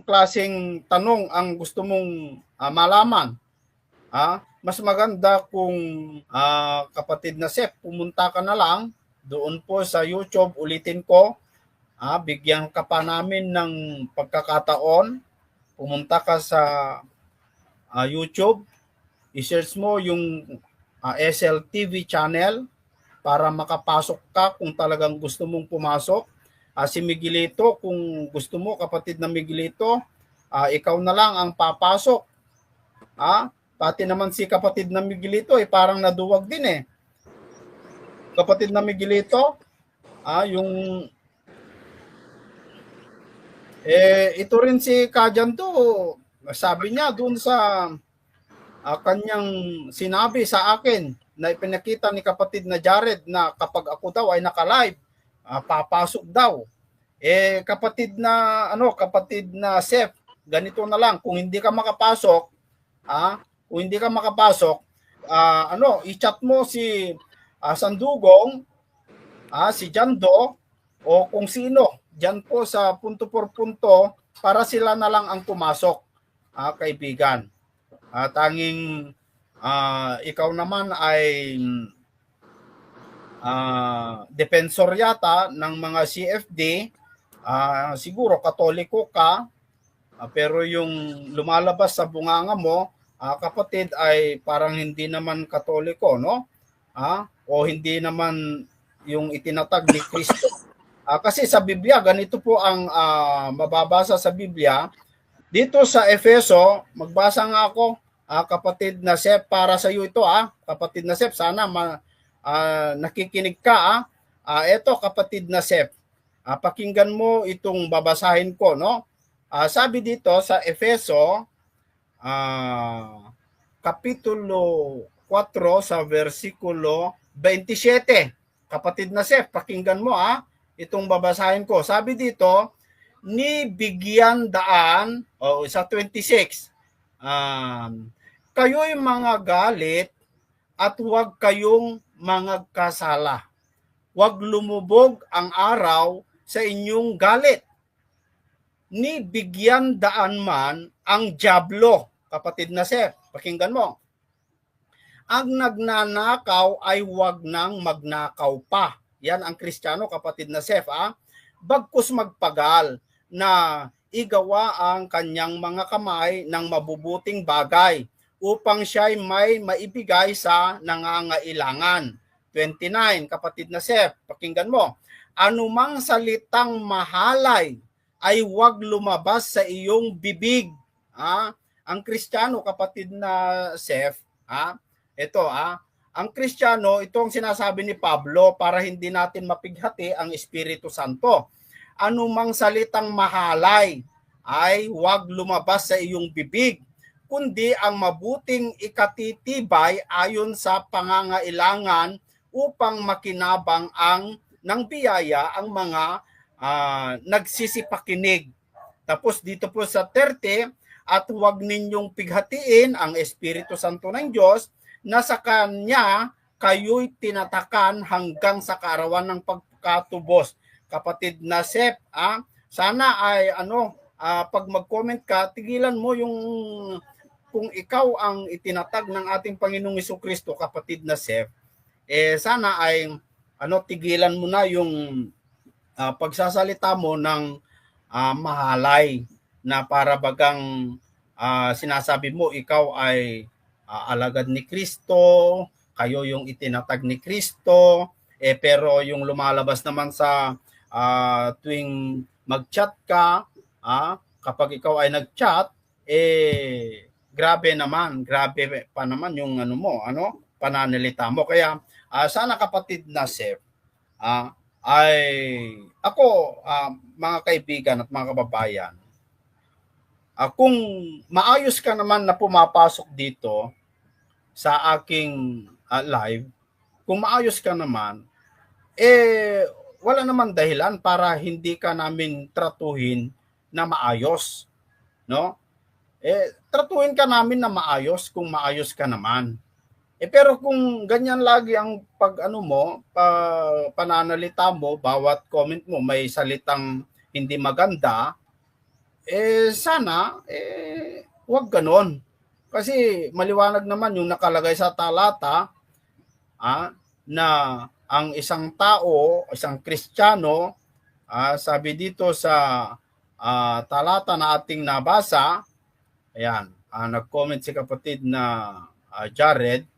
klaseng tanong ang gusto mong malaman? Mas maganda kung kapatid na Sep, pumunta ka na lang doon po sa YouTube, ulitin ko, bigyan ka pa namin ng pagkakataon, pumunta ka sa YouTube, i-search mo yung SLTV channel para makapasok ka kung talagang gusto mong pumasok. Si Miguelito, kung gusto mo, kapatid na Miguelito, ikaw na lang ang papasok. Pati naman si kapatid na Miguelito, parang naduwag din eh. Kapatid na Miguelito, yung ito rin si Kajanto, sabi niya doon sa kanyang sinabi sa akin na ipinakita ni kapatid na Jared na kapag ako daw ay naka-live, papasok daw. Kapatid na Seth, ganito na lang, kung hindi ka makapasok, i-chat mo si Sandugong, si Jando, o kung sino, dyan po sa punto por punto, para sila na lang ang pumasok, kaibigan. Tanging ikaw naman ay defensor yata ng mga CFD, siguro katoliko ka, pero yung lumalabas sa bunganga mo, kapatid, ay parang hindi naman katoliko, no? O hindi naman yung itinatag ni Kristo. Kasi sa Biblia, ganito po ang mababasa sa Biblia. Dito sa Efeso, magbasa nga ako, kapatid na Sep, para sa iyo ito, kapatid na Sep, sana nakikinig ka. Ito, kapatid na Sep, pakinggan mo itong babasahin ko, no? Sabi dito sa Efeso, Kapitulo 4 sa versikulo 27. Kapatid na Sep, pakinggan mo itong babasahin ko. Sabi dito, ni bigyan daan, sa 26, kayo'y mga galit at huwag kayong mga kasala. Huwag lumubog ang araw sa inyong galit. Ni bigyan daan man ang dyablo, kapatid na Sep, pakinggan mo. Ang nagnanakaw ay huwag nang magnakaw pa. Yan ang Kristiyano, kapatid na Sep. Bagkus magpagal na igawa ang kanyang mga kamay ng mabubuting bagay upang siya'y may maibigay sa nangangailangan. 29, kapatid na Sep, pakinggan mo. Anumang salitang mahalay ay huwag lumabas sa iyong bibig. Ang Kristiyano, kapatid na Sep, ito, ang Kristiyano, ito ang sinasabi ni Pablo para hindi natin mapighati ang Espiritu Santo. Anumang salitang mahalay ay huwag lumabas sa iyong bibig, kundi ang mabuting ikatitibay ayon sa pangangailangan upang makinabang ng biyaya ang mga nagsisipakinig. Tapos dito po sa 30, at huwag ninyong pighatiin ang Espiritu Santo ng Diyos na sa Kanya kayo'y tinatakan hanggang sa kaarawan ng pagkatubos. Kapatid na Sep, sana ay pag mag-comment ka, tigilan mo yung kung ikaw ang itinatag ng ating Panginoong Jesucristo, kapatid na Sep, sana ay tigilan mo na yung pagsasalita mo ng mahalay na para bagang sinasabi mo ikaw ay alagad ni Kristo, kayo yung itinatag ni Kristo, pero yung lumalabas naman sa tuwing mag-chat ka, kapag ikaw ay nag-chat, grabe pa naman yung pananalita mo. Kaya sana, kapatid na Sep, ay ako, mga kaibigan at mga kababayan, kung maayos ka naman na pumapasok dito sa aking live, kung maayos ka naman, wala naman dahilan para hindi ka namin tratuhin na maayos, no? Tratuhin ka namin na maayos kung maayos ka naman. Pero kung ganyan lagi ang pananalita mo, bawat comment mo may salitang hindi maganda, sana wag ganon. Kasi maliwanag naman yung nakalagay sa talata na ang isang tao, isang Kristiyano, sabi dito sa talata na ating nabasa, ayan, nag-comment si kapatid na Jared,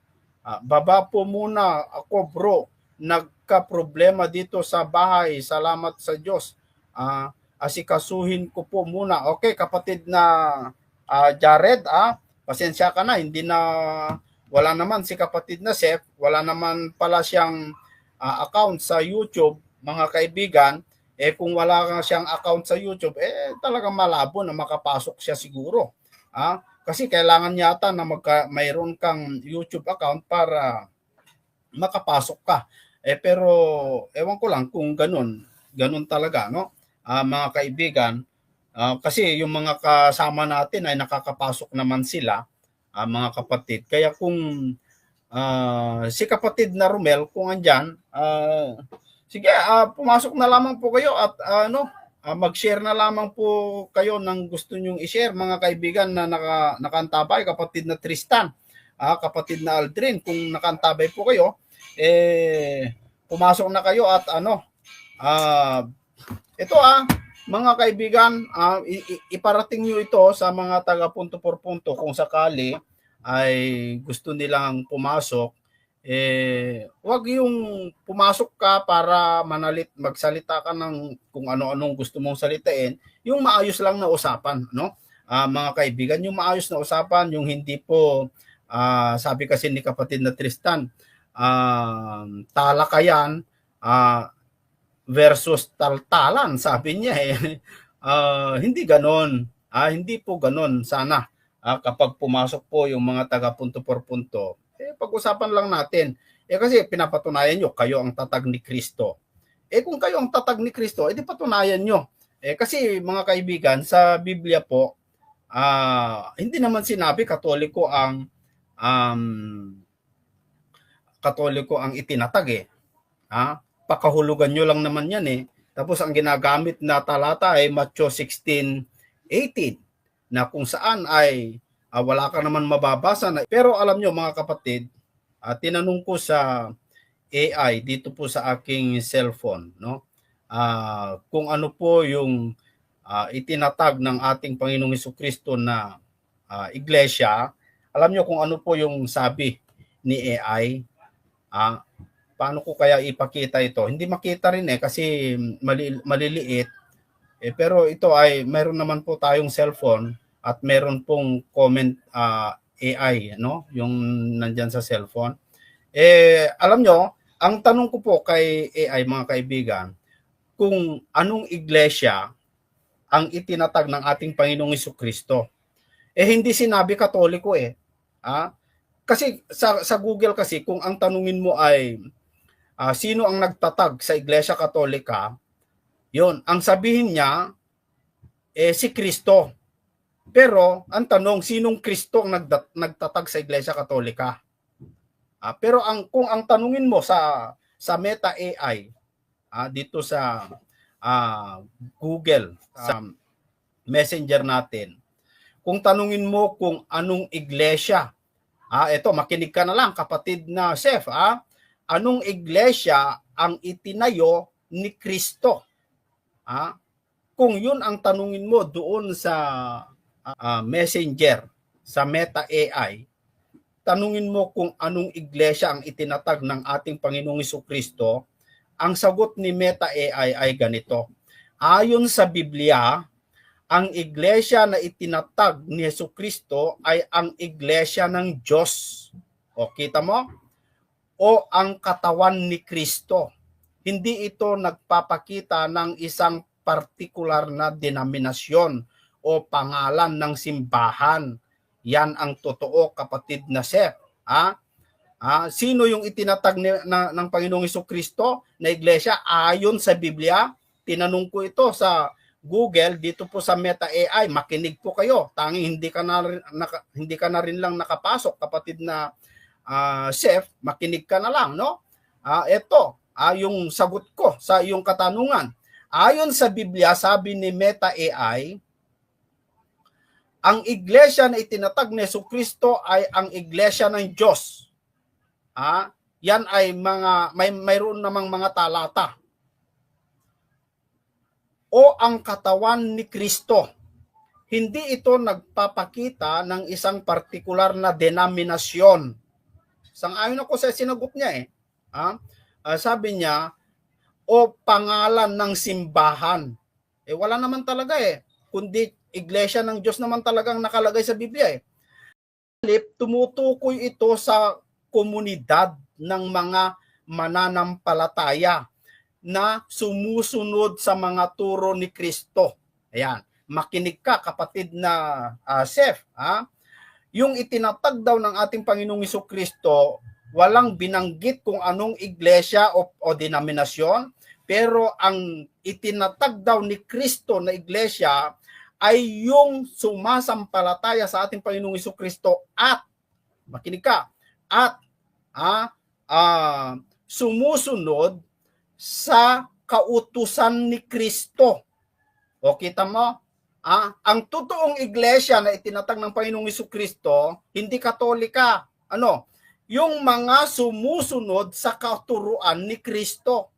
baba po muna ako bro, nagka-problema dito sa bahay, salamat sa Diyos, asikasuhin ko po muna. Okay, kapatid na Jared, pasensya ka na, hindi na, wala naman si kapatid na Seth, wala naman pala siyang account sa YouTube, mga kaibigan. Kung wala siyang account sa YouTube, talagang malabo na makapasok siya siguro. Kasi kailangan yata na mayroon kang YouTube account para makapasok ka. Pero ewan ko lang kung ganun talaga, no? Mga kaibigan, kasi yung mga kasama natin ay nakakapasok naman sila, mga kapatid. Kaya kung si kapatid na Romel, kung andyan, sige, pumasok na lamang po kayo at mag-share na lamang po kayo ng gusto nyong i-share, mga kaibigan na nakantabay, kapatid na Tristan, kapatid na Aldrin, kung nakantabay po kayo, pumasok na kayo at ito mga kaibigan, iparating nyo ito sa mga taga punto por punto kung sakali ay gusto nilang pumasok. Wag yung pumasok ka para magsalita ka ng kung ano-anong gusto mong salitain, yung maayos lang na usapan, no? Mga kaibigan, yung maayos na usapan, yung hindi po sabi kasi ni kapatid na Tristan, talakayan versus taltalan, sabi niya hindi ganon. Hindi po ganon sana. Kapag pumasok po yung mga taga punto por punto, pag-usapan lang natin. Kasi pinapatunayan nyo, kayo ang tatag ni Kristo. Kung kayo ang tatag ni Kristo, edi patunayan nyo. Kasi mga kaibigan, sa Biblia po, hindi naman sinabi Katoliko ang itinatag pakahulugan nyo lang naman yan Tapos ang ginagamit na talata ay Matthew 16:18 na kung saan ay wala ka naman mababasa na. Pero alam nyo mga kapatid, tinanong ko sa AI dito po sa aking cellphone, no? Kung ano po yung itinatag ng ating Panginoong Hesukristo na iglesia. Alam nyo kung ano po yung sabi ni AI? Paano ko kaya ipakita ito? Hindi makita rin kasi maliliit. Pero ito ay meron naman po tayong cellphone at meron pong comment AI, no? Yung nandyan sa cellphone. Alam nyo, ang tanong ko po kay AI, mga kaibigan, kung anong iglesia ang itinatag ng ating Panginoong Hesukristo. Hindi sinabi Katoliko Kasi sa Google kasi, kung ang tanungin mo ay sino ang nagtatag sa Iglesia Katolika, yun, ang sabihin niya, si Kristo. Pero, ang tanong, sinong Kristo ang nagtatag sa Iglesia Katolika? Pero kung ang tanungin mo sa Meta AI, dito sa Google, sa Messenger natin, kung tanungin mo kung anong iglesia, ito, makinig ka na lang, kapatid na Chef, anong iglesia ang itinayo ni Kristo? Kung yun ang tanungin mo doon sa Messenger, sa Meta AI, tanungin mo kung anong iglesia ang itinatag ng ating Panginoong Hesukristo, ang sagot ni Meta AI ay ganito. Ayon sa Biblia, ang iglesia na itinatag ni Hesukristo ay ang iglesia ng Diyos. O kita mo? O ang katawan ni Kristo. Hindi ito nagpapakita ng isang partikular na denominasyon o pangalan ng simbahan. Yan ang totoo, kapatid na Seth. Sino yung itinatag ng Panginoong Hesukristo na iglesia ayon sa Biblia? Tinanong ko ito sa Google, dito po sa Meta AI. Makinig po kayo. Tanging hindi ka na rin lang nakapasok, kapatid na Chef, makinig ka na lang, no? Ito, yung sagot ko sa iyong katanungan. Ayon sa Biblia, sabi ni Meta AI, ang iglesia na itinatag ni Jesucristo ay ang iglesia ng Diyos. Yan ay mayroon namang mga talata. O ang katawan ni Kristo. Hindi ito nagpapakita ng isang partikular na denominasyon. Sang-ayon ako sa sinagot niya sabi niya, o pangalan ng simbahan. Wala naman talaga kundi iglesia ng Diyos naman talagang nakalagay sa Biblia Tumutukoy ito sa komunidad ng mga mananampalataya na sumusunod sa mga turo ni Kristo. Ayan, makinig ka kapatid na Seth. Yung itinatag daw ng ating Panginoong Jesucristo, walang binanggit kung anong iglesia o denominasyon, pero ang itinatag daw ni Kristo na iglesia ay yung sumasampalataya sa ating Panginoong Jesucristo at, makinig ka, at sumusunod sa kautusan ni Kristo. O kita mo, ang totoong iglesia na itinatag ng Panginoong Jesucristo, hindi Katolika. Yung mga sumusunod sa katuruan ni Kristo.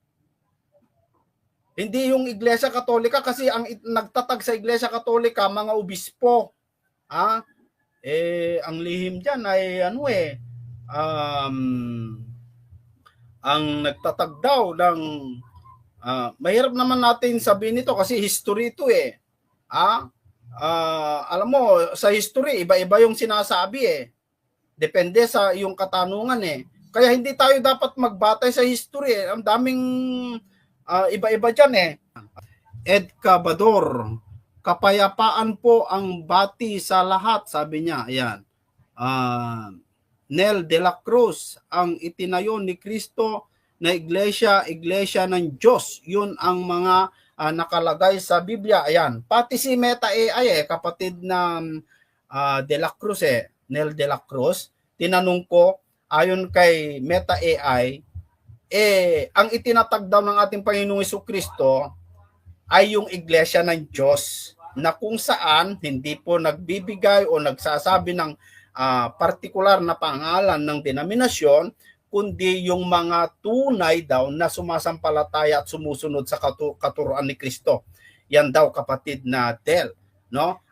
Hindi yung Iglesia Katolika kasi ang nagtatag sa Iglesia Katolika mga obispo. Ang lihim diyan ay ang nagtatag daw ng mahirap naman natin sabihin ito kasi history ito alam mo sa history iba-iba yung sinasabi Depende sa iyong katanungan Kaya hindi tayo dapat magbatay sa history Ang daming iba-iba dyan Ed Cabador, kapayapaan po ang bati sa lahat, sabi niya. Ayan. Nel de la Cruz, ang itinayo ni Kristo na iglesia ng Diyos. Yun ang mga nakalagay sa Biblia. Ayan. Pati si Meta AI kapatid na de la Cruz Nel de la Cruz, tinanong ko, ayon kay Meta AI, ang itinatag daw ng ating Panginoong Jesucristo ay yung iglesia ng Diyos na kung saan hindi po nagbibigay o nagsasabi ng partikular na pangalan ng denominasyon, kundi yung mga tunay daw na sumasampalataya at sumusunod sa katuruan ni Kristo. Yan daw kapatid na Del,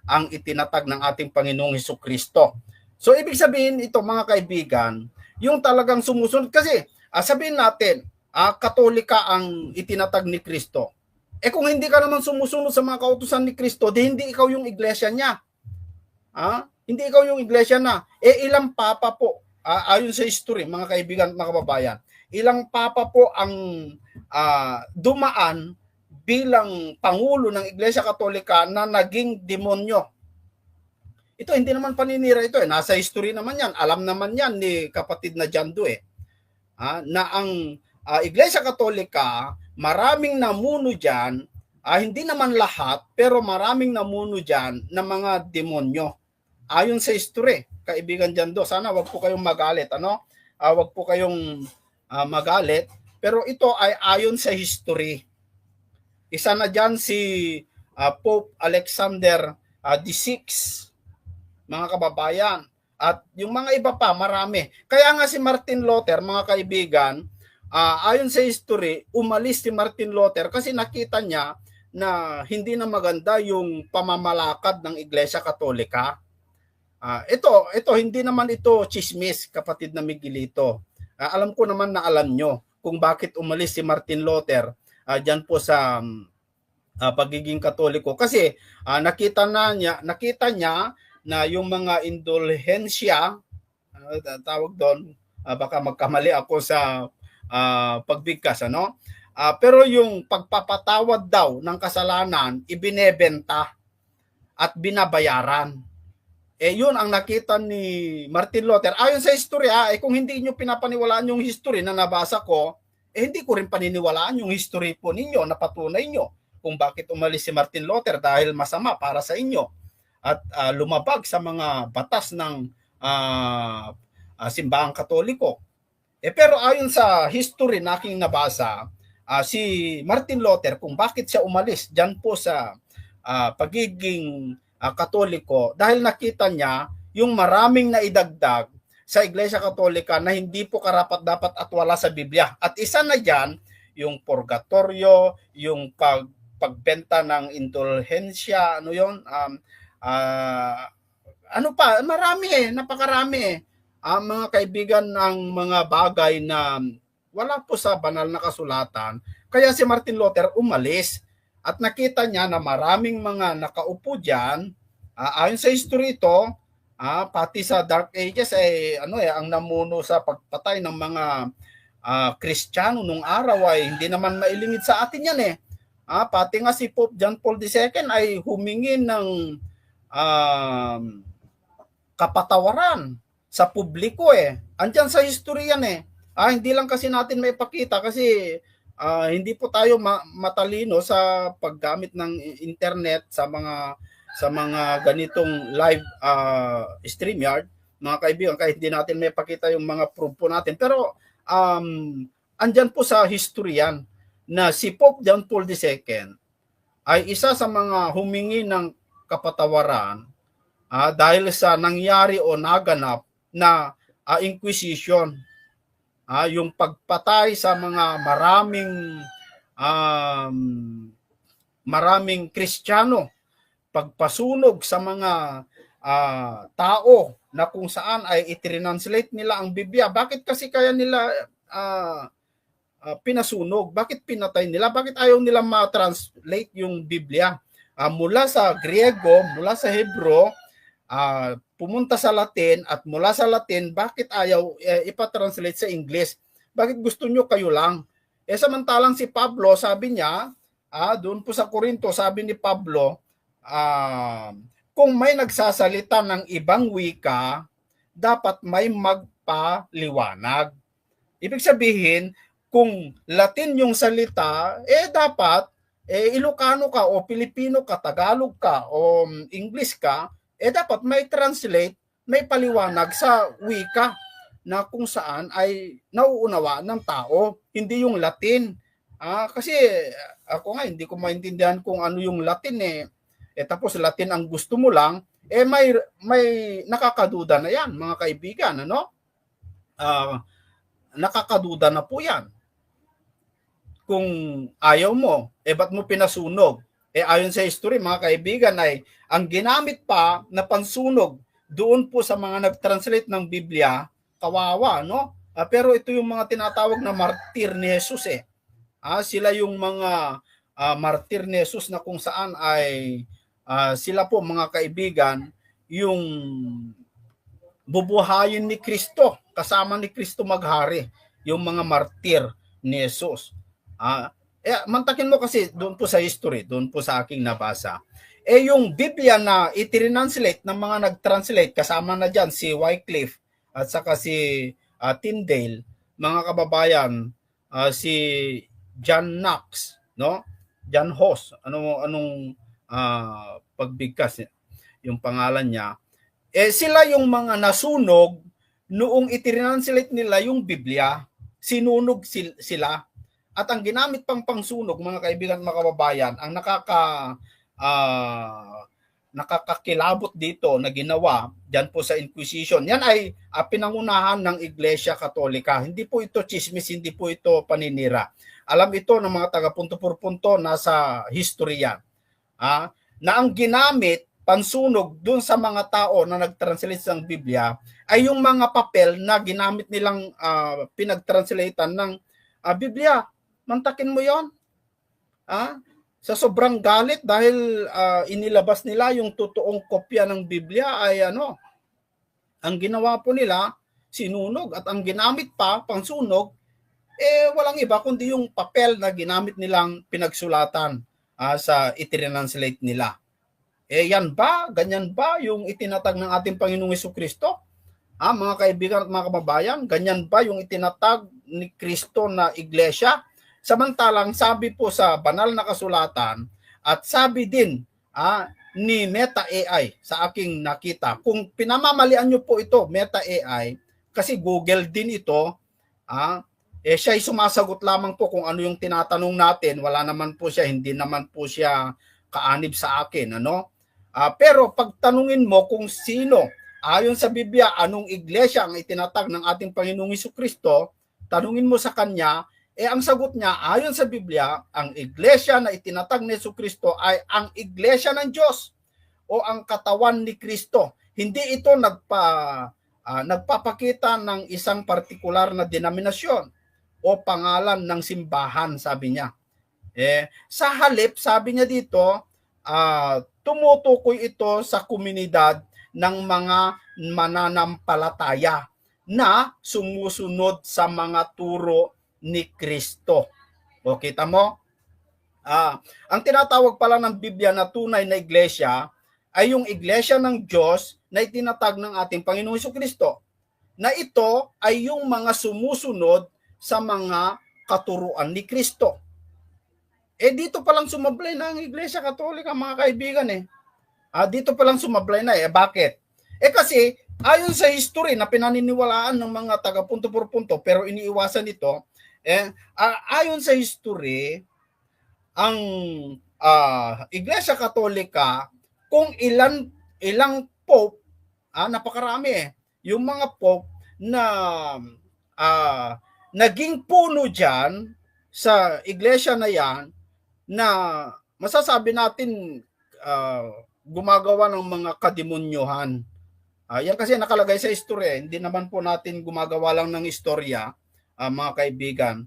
ang itinatag ng ating Panginoong Jesucristo. So ibig sabihin ito mga kaibigan, yung talagang sumusunod kasi sabihin natin, Katolika ang itinatag ni Kristo. Kung hindi ka naman sumusunod sa mga kautusan ni Kristo, di hindi ikaw yung iglesia niya. Hindi ikaw yung iglesia na. Ilang papa po, ayon sa history, mga kaibigan, mga kababayan, ilang papa po ang dumaan bilang pangulo ng Iglesia Katolika na naging demonyo. Ito, hindi naman paninira ito. Nasa history naman yan. Alam naman yan ni kapatid na Jando na ang Iglesia Katolika, maraming namuno dyan, hindi naman lahat, pero maraming namuno dyan na mga demonyo. Ayon sa history, kaibigan Jando, sana wag po kayong magalit. Wag po kayong magalit, pero ito ay ayon sa history. Isa na dyan si Pope Alexander VI, mga kababayan. At yung mga iba pa, marami. Kaya nga si Martin Luther, mga kaibigan, ayon sa history, umalis si Martin Luther kasi nakita niya na hindi na maganda yung pamamalakad ng Iglesia Katolika. Ito, hindi naman ito chismis, kapatid na Miguelito. Alam ko naman na alam nyo kung bakit umalis si Martin Luther dyan po sa pagiging Katoliko. Kasi nakita niya na yung mga indulhensya, tawag doon, baka magkamali ako sa pagbigkas, pero yung pagpapatawad daw ng kasalanan, ibinebenta at binabayaran. Yun ang nakita ni Martin Luther. Ayon sa history, kung hindi nyo pinapaniwalaan yung history na nabasa ko, hindi ko rin paniniwalaan yung history po ninyo na patunay nyo kung bakit umalis si Martin Luther dahil masama para sa inyo at lumabag sa mga batas ng simbahang Katoliko. Pero ayon sa history na aking nabasa, si Martin Luther kung bakit siya umalis dyan po sa pagiging Katoliko dahil nakita niya yung maraming naidagdag sa Iglesia Katolika na hindi po karapat-dapat at wala sa Biblia. At isa na diyan yung purgatorio, yung pagbenta ng indulhensya, ano yon, ano pa, marami napakarami mga kaibigan ng mga bagay na wala po sa banal na kasulatan. Kaya si Martin Luther umalis at nakita niya na maraming mga nakaupo diyan. Ayon sa history ito, pati sa Dark Ages ay ang namuno sa pagpatay ng mga Kristiyano nung araw ay hindi naman mailingid sa atin yan pati nga si Pope John Paul II ay humingi ng kapatawaran sa publiko Andyan sa history yan hindi lang kasi natin may pakita kasi hindi po tayo matalino sa paggamit ng internet sa mga ganitong live StreamYard, mga kaibigan, kahit hindi natin may pakita yung mga proof po natin. Pero andyan po sa history yan na si Pope John Paul II ay isa sa mga humingi ng kapatawaran dahil sa nangyari o naganap na inquisition, yung pagpatay sa mga maraming Kristiyano, pagpasunog sa mga tao na kung saan ay itranslate nila ang Biblia. Bakit kasi kaya nila pinasunog? Bakit pinatay nila? Bakit ayaw nila ma-translate yung Biblia? Mula sa Griego, mula sa Hebro, pumunta sa Latin, at mula sa Latin, bakit ayaw ipatranslate sa English? Bakit gusto nyo kayo lang? Samantalang si Pablo, sabi niya, doon po sa Korinto, sabi ni Pablo, kung may nagsasalita ng ibang wika, dapat may magpaliwanag. Ibig sabihin, kung Latin yung salita, dapat Ilocano ka o Pilipino ka, Tagalog ka o English ka, dapat may translate, may paliwanag sa wika na kung saan ay nauunawaan ng tao, hindi yung Latin. Kasi ako nga hindi ko maintindihan kung ano yung Latin tapos Latin ang gusto mo lang, may nakakaduda na yan, mga kaibigan, nakakaduda na po yan. Kung ayaw mo, ba't mo pinasunog? Ayon sa history, mga kaibigan, ay ang ginamit pa na pansunog doon po sa mga nag-translate ng Biblia, kawawa, no? Pero ito yung mga tinatawag na martir ni Jesus sila yung mga martir ni Jesus na kung saan ay sila po, mga kaibigan, yung bubuhayin ni Kristo, kasama ni Kristo maghari, yung mga martir ni Jesus. Mantakin mo kasi doon po sa history, doon po sa aking nabasa. Yung Biblia na itranslate ng mga nag-translate, kasama na dyan si Wycliffe at saka si Tyndale, mga kababayan, si John Knox, no? John Hus, anong pagbigkas yung pangalan niya. Sila yung mga nasunog noong itranslate nila yung Biblia, sinunog sila. At ang ginamit pang pangsunog, mga kaibigan, mga kababayan, ang nakakakilabot dito na ginawa diyan po sa Inquisition. Yan ay pinangunahan ng Iglesia Katolika. Hindi po ito chismis, hindi po ito paninira. Alam ito ng mga taga-punto por punto, nasa history yan. Na ang ginamit pansunog dun sa mga tao na nag-translate ng Biblia ay yung mga papel na ginamit nilang pinag-translatean ng Biblia. Mantakin mo yon. Sa sobrang galit dahil inilabas nila yung totoong kopya ng Biblia ay ang ginawa po nila, sinunog, at ang ginamit pa pangsunog walang iba kundi yung papel na ginamit nilang pinagsulatan sa itranslate nila. Yan ba? Ganyan ba yung itinatag ng ating Panginoong Jesucristo? Mga kaibigan at mga kababayan, ganyan ba yung itinatag ni Kristo na iglesia? Samantalang sabi po sa banal na kasulatan at sabi din ni Meta AI sa aking nakita, kung pinamamalian nyo po ito, Meta AI, kasi Google din ito, siya ay sumasagot lamang po kung ano yung tinatanong natin. Wala naman po siya, hindi naman po siya kaanib sa akin. Pero pag tanungin mo kung sino, ayon sa Biblia, anong iglesia ang itinatag ng ating Panginoong Hesukristo, tanungin mo sa kanya, ang sagot niya, ayon sa Biblia, ang iglesia na itinatag ni Hesukristo ay ang iglesia ng Diyos o ang katawan ni Kristo. Hindi ito nagpapakita ng isang partikular na denominasyon o pangalan ng simbahan, sabi niya. Sa halip, sabi niya dito, tumutukoy ito sa komunidad ng mga mananampalataya na sumusunod sa mga turo ni Kristo. O kita mo? Ang tinatawag pala ng Biblia na tunay na iglesia ay yung iglesia ng Diyos na itinatag ng ating Panginoong Hesukristo. Na ito ay yung mga sumusunod sa mga katuruan ni Kristo. Dito pa lang sumablay na ang Iglesia Katolika, mga kaibigan dito pa lang sumablay na Bakit? Kasi ayon sa history na pinaniniwalaan ng mga taga punto por punto pero iniiwasan ito, ayon sa history, ang Iglesia Katolika, kung ilang pope, napakarami yung mga pope na naging puno dyan sa iglesia na yan, na masasabi natin gumagawa ng mga kademonyohan. Yan kasi nakalagay sa istorya. Hindi naman po natin gumagawa lang ng istorya, mga kaibigan.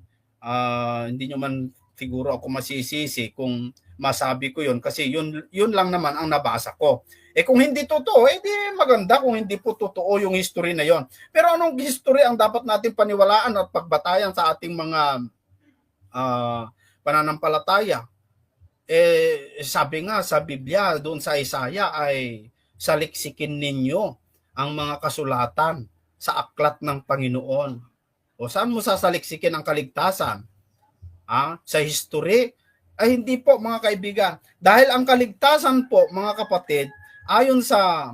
Hindi nyo man siguro ako masisisi kung masabi ko yun kasi yun lang naman ang nabasa ko. Kung hindi totoo, di maganda kung hindi po totoo yung history na yon. Pero anong history ang dapat natin paniwalaan at pagbatayan sa ating mga pananampalataya? Sabi nga sa Biblia, doon sa Isaiah ay saliksikin ninyo ang mga kasulatan sa aklat ng Panginoon. O saan mo sasaliksikin ang kaligtasan? Sa history? Ay hindi po, mga kaibigan. Dahil ang kaligtasan po, mga kapatid, ayon sa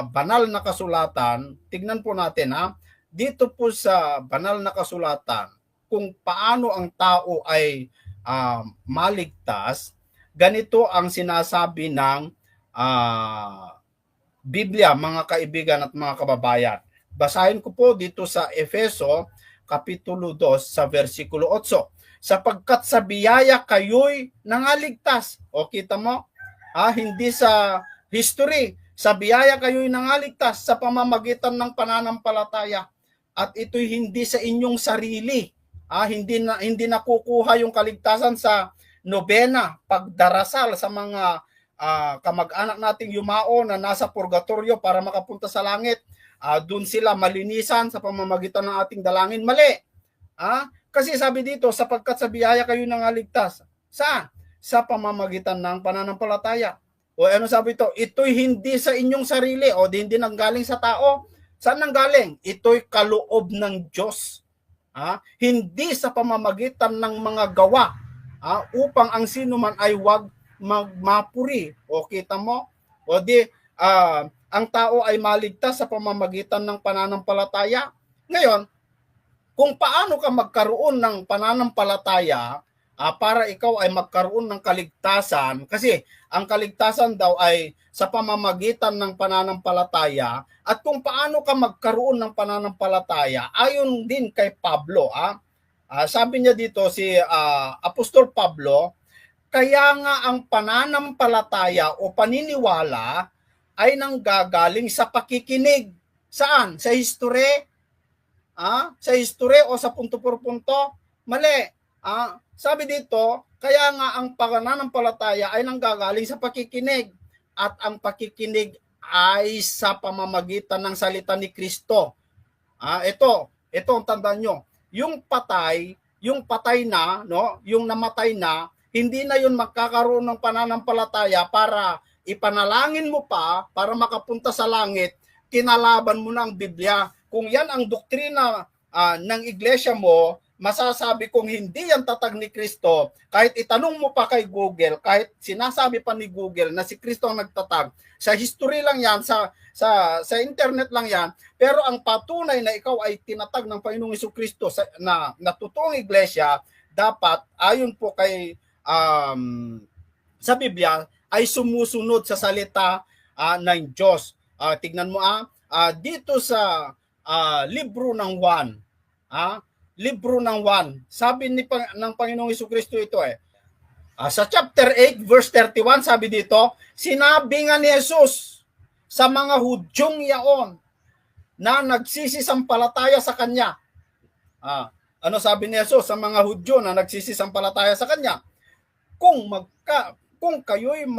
banal na kasulatan, tignan po natin dito po sa banal na kasulatan, kung paano ang tao ay maligtas, ganito ang sinasabi ng Biblia, mga kaibigan at mga kababayan. Basahin ko po dito sa Efeso, Kapitulo 2, sa versikulo 8. Sapagkat sa biyaya kayo'y nangaligtas. O kita mo? Hindi sa history. Sa biyaya kayo'y nangaligtas sa pamamagitan ng pananampalataya. At ito'y hindi sa inyong sarili. Hindi nakukuha yung kaligtasan sa nobena, pagdarasal sa mga kamag-anak nating yumao na nasa purgatorio para makapunta sa langit. Doon sila malinisan sa pamamagitan ng ating dalangin. Mali. Kasi sabi dito, sapagkat sa biyaya kayo nangaligtas. Saan? Sa pamamagitan ng pananampalataya. O ano sabi ito? Ito'y hindi sa inyong sarili o hindi nanggaling sa tao. Saan nanggaling? Ito'y kaloob ng Diyos. Hindi sa pamamagitan ng mga gawa upang ang sino man ay wag magmapuri. O kita mo? O ang tao ay maligtas sa pamamagitan ng pananampalataya. Ngayon, kung paano ka magkaroon ng pananampalataya para ikaw ay magkaroon ng kaligtasan, kasi ang kaligtasan daw ay sa pamamagitan ng pananampalataya, at kung paano ka magkaroon ng pananampalataya, ayon din kay Pablo. Sabi niya dito si Apostol Pablo, kaya nga ang pananampalataya o paniniwala ay nanggagaling sa pakikinig. Saan? Sa history? Sa history o sa punto por punto? Mali. Sabi dito, kaya nga ang pananampalataya ay nanggagaling sa pakikinig. At ang pakikinig ay sa pamamagitan ng salita ni Kristo. Ito ang tandaan nyo. Yung patay na, no, yung namatay na, hindi na yun magkakaroon ng pananampalataya para ipanalangin mo pa para makapunta sa langit, kinalaban mo na ang Biblia. Kung yan ang doktrina ng iglesia mo, masasabi kong hindi yan tatag ni Kristo. Kahit itanong mo pa kay Google, kahit sinasabi pa ni Google na si Kristo ang nagtatag, sa history lang yan, sa internet lang yan, pero ang patunay na ikaw ay tinatag ng Panginoong Hesukristo na totoong iglesia, dapat ayon po kay sa Biblia, ay sumusunod sa salita ng Diyos. Tignan mo dito sa libro ng Juan, libro ng Juan, sabi ng Panginoong Jesucristo ito sa chapter 8 verse 31, sabi dito, sinabi nga ni Jesus sa mga Hudyong yaon na nagsisisampalataya sa Kanya. Ano sabi ni Jesus sa mga Hudyo na nagsisisampalataya sa Kanya? Kung kayo'y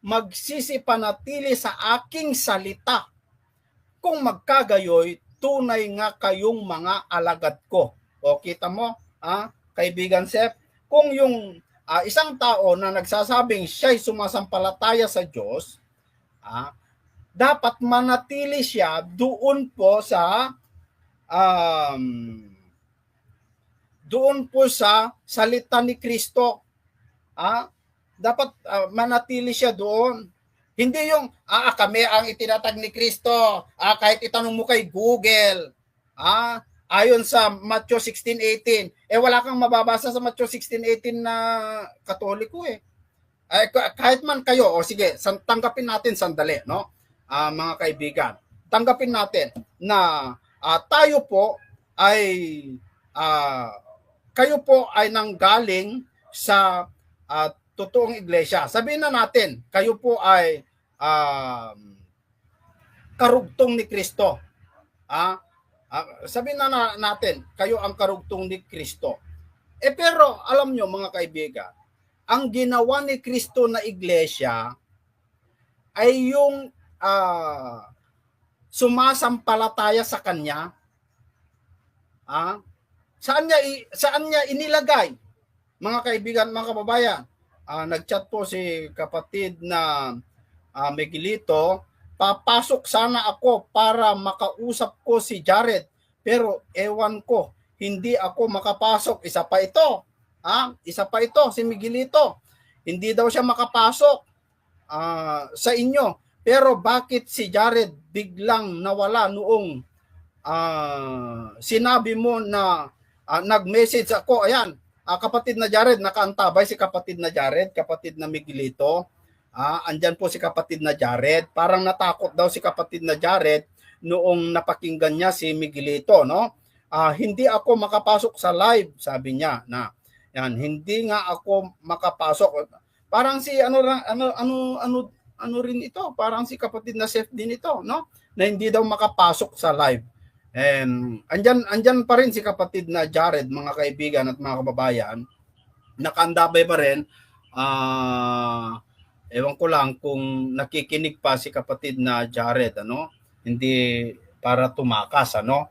magsisipanatili sa aking salita, kung magkagayoy, tunay nga kayong mga alagad ko. O kita mo, kaibigan Sep, kung yung isang tao na nagsasabing siya'y sumasampalataya sa Diyos, dapat manatili siya doon po sa salita ni Kristo. Dapat manatili siya doon. Hindi yung kami ang itinatag ni Kristo, kahit itanong mo kay Google, ayon sa Matthew 16:18, wala kang mababasa sa Matthew 16:18 na Katoliko kahit man kayo, sige, tanggapin natin sandali, no? Mga kaibigan, tanggapin natin na tayo po ay kayo po ay nanggaling sa totoong iglesia. Sabihin na natin, kayo po ay karugtong ni Kristo. Sabihin na natin, kayo ang karugtong ni Kristo. Pero alam nyo mga kaibigan, ang ginawa ni Kristo na iglesia ay yung sumasampalataya sa Kanya. Saan niya inilagay? Mga kaibigan, mga kababayan, nag-chat po si kapatid na Miguelito, papasok sana ako para makausap ko si Jared, pero ewan ko, hindi ako makapasok. Isa pa ito, si Miguelito. Hindi daw siya makapasok sa inyo. Pero bakit si Jared biglang nawala noong sinabi mo na nag-message ako? Ayan, kapatid na Jared, nakaantabay si kapatid na Jared, kapatid na Miguelito. Andyan po si kapatid na Jared. Parang natakot daw si kapatid na Jared noong napakinggan niya si Miguelito, no? Hindi ako makapasok sa live, sabi niya. Yan, hindi nga ako makapasok. Parang si ano rin ito, parang si kapatid na Seth din ito, no? Na hindi daw makapasok sa live. Andyan pa rin si kapatid na Jared, mga kaibigan at mga kababayan. Nakaandabay pa rin. Ewan ko lang kung nakikinig pa si kapatid na Jared, ano? Hindi para tumakas, ano?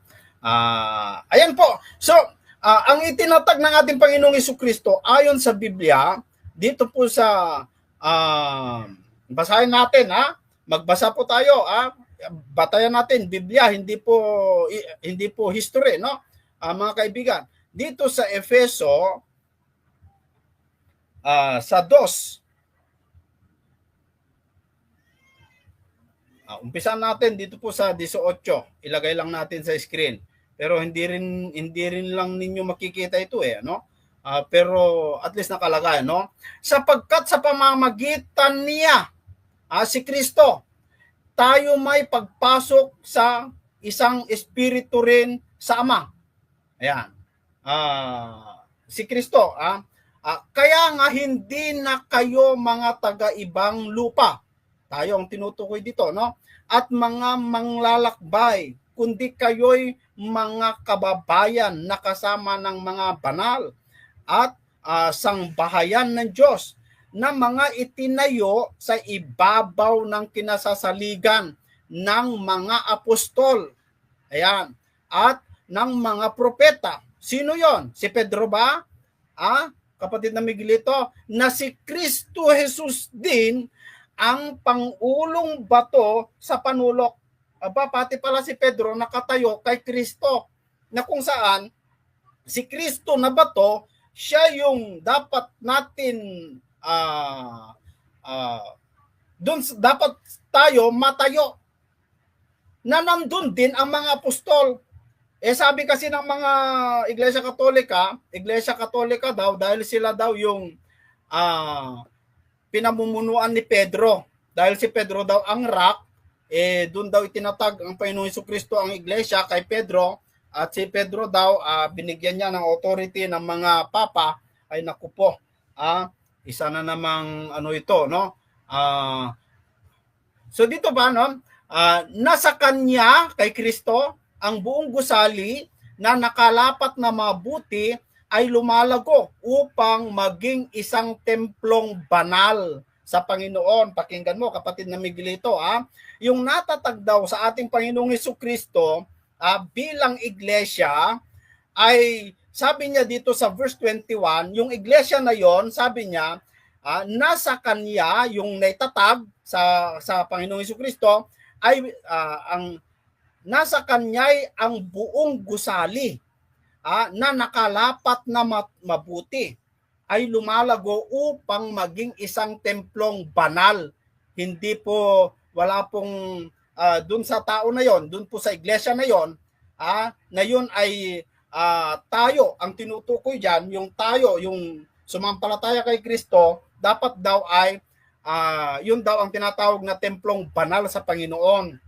Ayan po. So, ang itinatag ng ating Panginoong Jesucristo ayon sa Biblia, dito po sa basahin natin, magbasa po tayo, batayan natin Biblia, hindi po history, no? Mga kaibigan, dito sa Efeso sa 2, umpisan natin dito po sa 18. Ilagay lang natin sa screen. Pero hindi rin lang ninyo makikita ito ano? Pero at least nakalagay, no? Sapagkat sa pamamagitan niya, si Kristo, tayo may pagpasok sa isang espiritu rin sa Ama. Ayan. Si Kristo, kaya nga hindi na kayo mga taga-ibang lupa. Tayo ang tinutukoy dito, no? At mga manglalakbay, kundi kayo'y mga kababayan na kasama ng mga banal at sangbahayan ng Diyos na mga itinayo sa ibabaw ng kinasasaligan ng mga apostol. Ayan. At ng mga propeta. Sino yon? Si Pedro ba? Kapatid na Miguelito, na si Kristo Jesus din ang pangulong bato sa panulok. Pati pala si Pedro nakatayo kay Kristo, na kung saan si Kristo na bato, siya yung dapat natin doon dapat tayo matayo, na nandun din ang mga apostol. Sabi kasi ng mga Iglesia Katolika daw, dahil sila daw yung pinamumunuan ni Pedro. Dahil si Pedro daw ang rock, doon daw itinatag ang Panginoong Jesucristo ang iglesia kay Pedro, at si Pedro daw binigyan niya ng authority ng mga papa. Ay naku po, isa na namang ito, no? So dito ba, no? Nasa kanya, kay Kristo, ang buong gusali na nakalapat na mabuti ay lumalago upang maging isang templong banal sa Panginoon. Pakinggan mo, kapatid na Miguelito, yung natatag daw sa ating Panginoong Jesucristo bilang iglesia ay, sabi niya dito sa verse 21, yung iglesia na yon, sabi niya, nasa kanya, yung naitatag sa Panginoong Jesucristo, ay ang nasa kanya ay ang buong gusali na nakalapat na mabuti ay lumalago upang maging isang templong banal. Hindi po, wala pong dun sa tao na yon, dun po sa iglesia na yon, na yun ay tayo, ang tinutukoy dyan, yung tayo, yung sumampalataya kay Kristo, dapat daw ay yun daw ang tinatawag na templong banal sa Panginoon.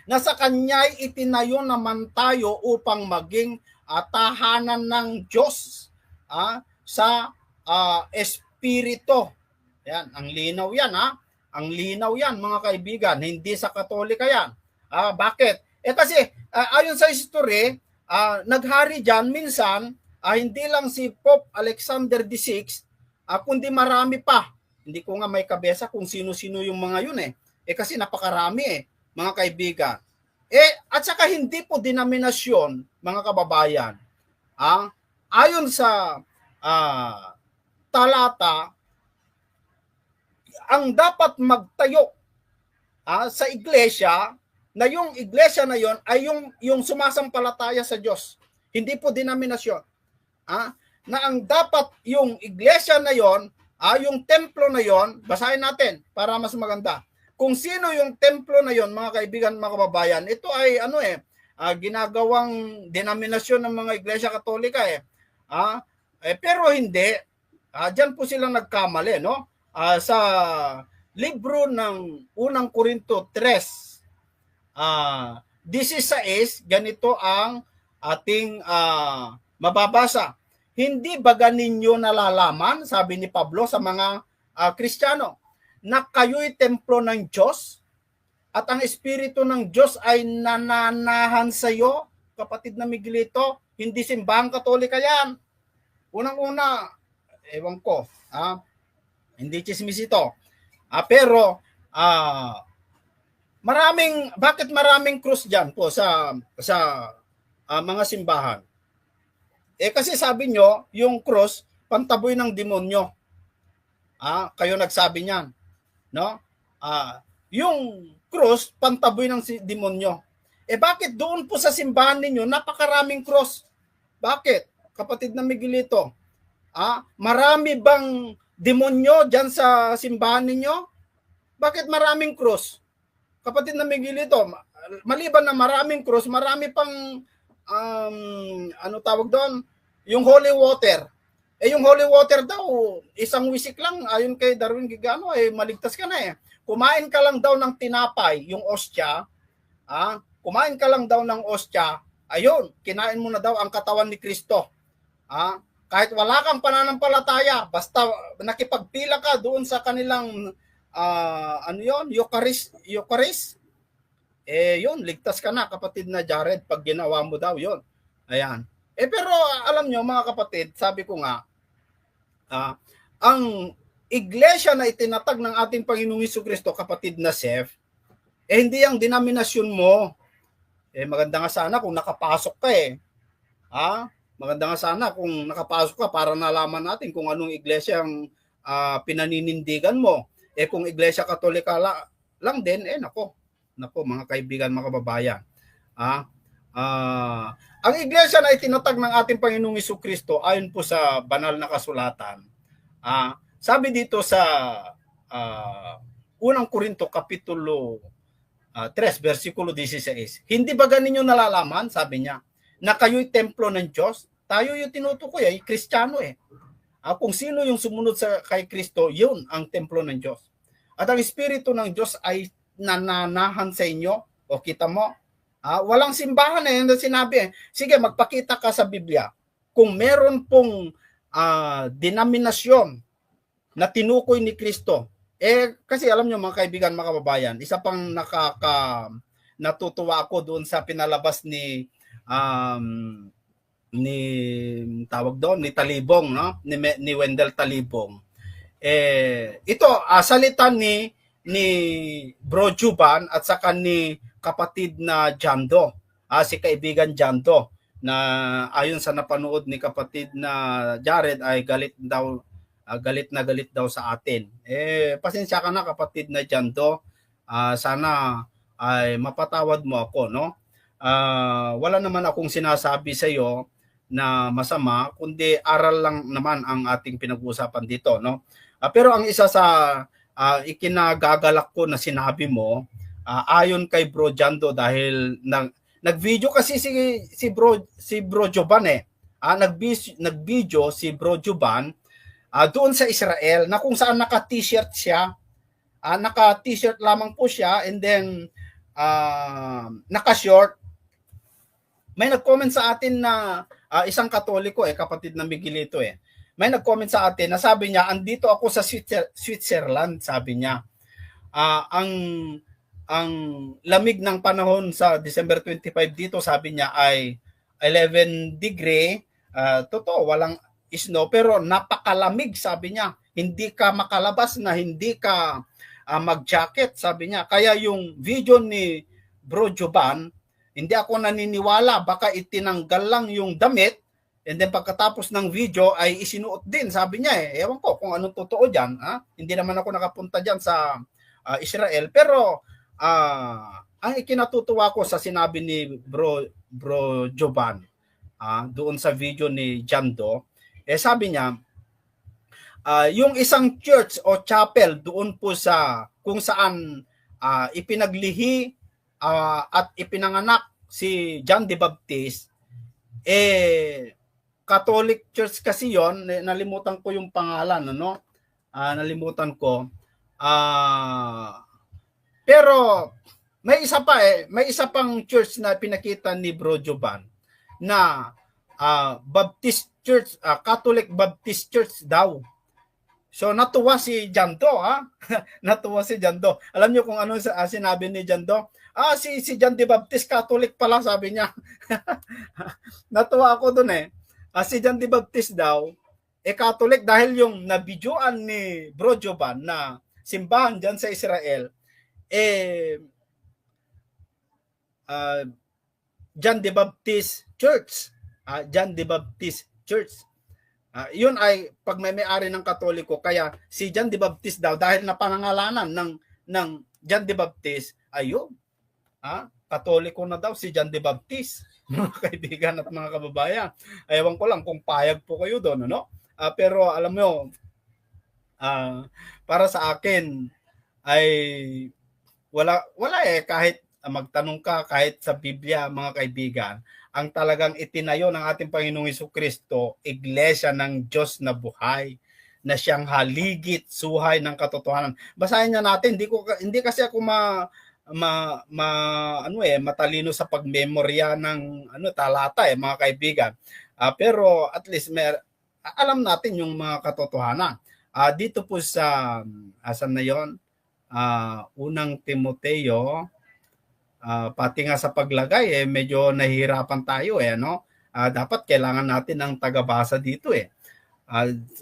Nasa kanya'y itinayo naman tayo upang maging tahanan ng Diyos sa Espiritu. Yan, ang linaw yan Ang linaw yan mga kaibigan, hindi sa Katolika yan. Bakit? Kasi ayon sa history, naghari dyan minsan, hindi lang si Pope Alexander VI, kundi marami pa. Hindi ko nga may kabesa kung sino-sino yung mga yun kasi napakarami mga kaibigan. At saka hindi po denominasyon, mga kababayan. Ayon sa talata, ang dapat magtayo sa iglesia, na yung iglesia na yon ay yung sumasampalataya sa Diyos. Hindi po denominasyon. Na ang dapat yung iglesia na yon, yung templo na yon, basahin natin para mas maganda. Kung sino yung templo na yon, mga kaibigan, mga kababayan, ito ay ginagawang denominasyon ng mga iglesia Katolika pero hindi. Diyan po sila nagkamali, no? Sa libro ng unang Korinto 3:16, ganito ang ating mababasa. Hindi ba ninyo nalalaman, sabi ni Pablo sa mga Kristiyano, na kayo'y templo ng Diyos at ang Espiritu ng Diyos ay nananahan sa iyo, kapatid na Miguelito? Hindi simbahang Katolika yan. Unang-una, ewan ko, hindi chismis ito. Pero bakit maraming krus dyan po sa mga simbahan? Kasi sabi nyo, yung krus, pantaboy ng demonyo. Kayo nagsabi niyan. No? Yung cross, pantaboy ng demonyo. Bakit doon po sa simbahan ninyo, napakaraming cross? Bakit? Kapatid na Miguelito, marami bang demonyo dyan sa simbahan ninyo? Bakit maraming cross? Kapatid na Miguelito, maliban na maraming cross, marami pang, tawag doon? Yung holy water. Yung holy water daw, isang wisik lang, ayon kay Darwin Gigano, maligtas ka na Kumain ka lang daw ng tinapay, yung ostya, kumain ka lang daw ng ostya, ayun, kinain mo na daw ang katawan ni Kristo. Kahit wala kang pananampalataya, basta nakipagpila ka doon sa kanilang, Eucharist, yun, ligtas ka na, kapatid na Jared, pag ginawa mo daw yun. Ayan. Pero alam nyo, mga kapatid, sabi ko nga, ang iglesia na itinatag ng ating Panginoong Jesucristo, kapatid na Seth, hindi ang denominasyon mo. Maganda nga sana kung nakapasok ka Maganda nga sana kung nakapasok ka para nalaman natin kung anong iglesia ang pinaninindigan mo. Kung iglesia Katolika lang din, nako mga kaibigan, mga kababayan. Ang iglesia na itinatag ng ating Panginoong Jesucristo ayon po sa banal na kasulatan. Sabi dito sa unang Korinto kapitulo 3 versikulo 16. Hindi ba ganinyo nalalaman, sabi niya, na kayo'y templo ng Diyos? Tayo yung tinutukoy, Kristiyano Kung sino yung sumunod kay Kristo, yun ang templo ng Diyos. At ang Espiritu ng Diyos ay nananahan sa inyo. O kita mo, walang simbahan eh, yung sinabi eh. Sige, magpakita ka sa Biblia. Kung meron pong denominasyon na tinukoy ni Kristo, kasi alam nyo mga kaibigan, mga kababayan, isa pang natutuwa ako doon sa pinalabas ni ni Talibong, no? Ni Wendell Talibong. Ito salita ni Bro Juban at saka ni kapatid na Jando, si kaibigan Jando, na ayon sa napanood ni kapatid na Jared ay galit na galit daw sa atin. Pasensya ka na kapatid na Jando, sana ay mapatawad mo ako, no? Wala naman akong sinasabi sa iyo na masama, kundi aral lang naman ang ating pinag-uusapan dito, no? Pero ang isa sa ikinagagalak ko na sinabi mo, ayon kay Bro Jando, dahil nag-video kasi si Bro Joban nag-video si Bro Joban doon sa Israel na kung saan naka-t-shirt siya. Naka-t-shirt lamang po siya, and then naka-short. May nag-comment sa atin na isang Katoliko kapatid na Miguelito May nag-comment sa atin na sabi niya, andito ako sa Switzerland, sabi niya. Ang lamig ng panahon sa December 25 dito, sabi niya, ay 11 degree. Totoo, walang snow, pero napakalamig, sabi niya. Hindi ka makalabas na hindi ka mag-jacket, sabi niya. Kaya yung video ni Bro Joban, hindi ako naniniwala, baka itinanggal lang yung damit, and then pagkatapos ng video ay isinuot din, sabi niya Ewan ko kung anong totoo dyan. Hindi naman ako nakapunta dyan sa Israel, pero ang ikinatutuwa ko sa sinabi ni Bro Joban doon sa video ni Jando, sabi niya, yung isang church o chapel doon po sa kung saan ipinaglihi at ipinanganak si John the Baptist, Catholic Church kasi yon, nalimutan ko yung pangalan, nalimutan ko. Pero may isa pang church na pinakita ni Bro Joban na Baptist Church, Catholic Baptist Church daw. So natuwa si Jando, natuwa si Jando. Alam niyo kung ano sinabi ni Jando? Si John the Baptist Catholic pala, sabi niya. Natuwa ako doon si John the Baptist daw Catholic dahil yung nabidyoan ni Bro Joban na simbahan diyan sa Israel John the Baptist Church. John the Baptist Church. Yun ay pagmay-ari ng Katoliko, kaya si John the Baptist daw dahil napangangalanan ng John the Baptist, ayun. Katoliko na daw si John the Baptist. Mga kaibigan at mga kababayan. Ewan ko lang kung payag po kayo doon, pero alam mo, para sa akin ay wala kahit magtanong ka kahit sa Biblia, mga kaibigan, ang talagang itinayo ng ating Panginoong Jesucristo, iglesia ng Diyos na buhay, na siyang haligit suhay ng katotohanan. Basahin niya natin, hindi kasi ako matalino sa pagmemorya ng talata mga kaibigan. Pero at least alam natin yung mga katotohanan. Dito po sa asan na yon? Unang Timoteo, pati nga sa paglagay medyo nahihirapan tayo dapat kailangan natin ng tagabasa dito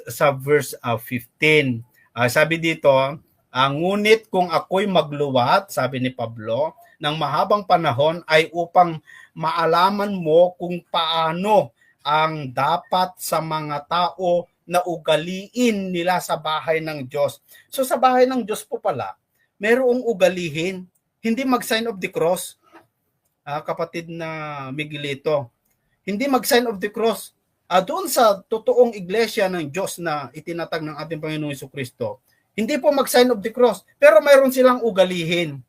sa verse 15. Sabi dito, ngunit kung ako'y magluwat, sabi ni Pablo, ng mahabang panahon ay upang maalaman mo kung paano ang dapat sa mga tao na ugaliin nila sa bahay ng Diyos. So sa bahay ng Diyos po pala, mayroong ugalihin, hindi mag-sign of the cross, kapatid na Miguelito. Hindi mag-sign of the cross. Doon sa totoong iglesia ng Diyos na itinatag ng ating Panginoong Jesucristo, hindi po mag-sign of the cross, pero mayroon silang ugalihin.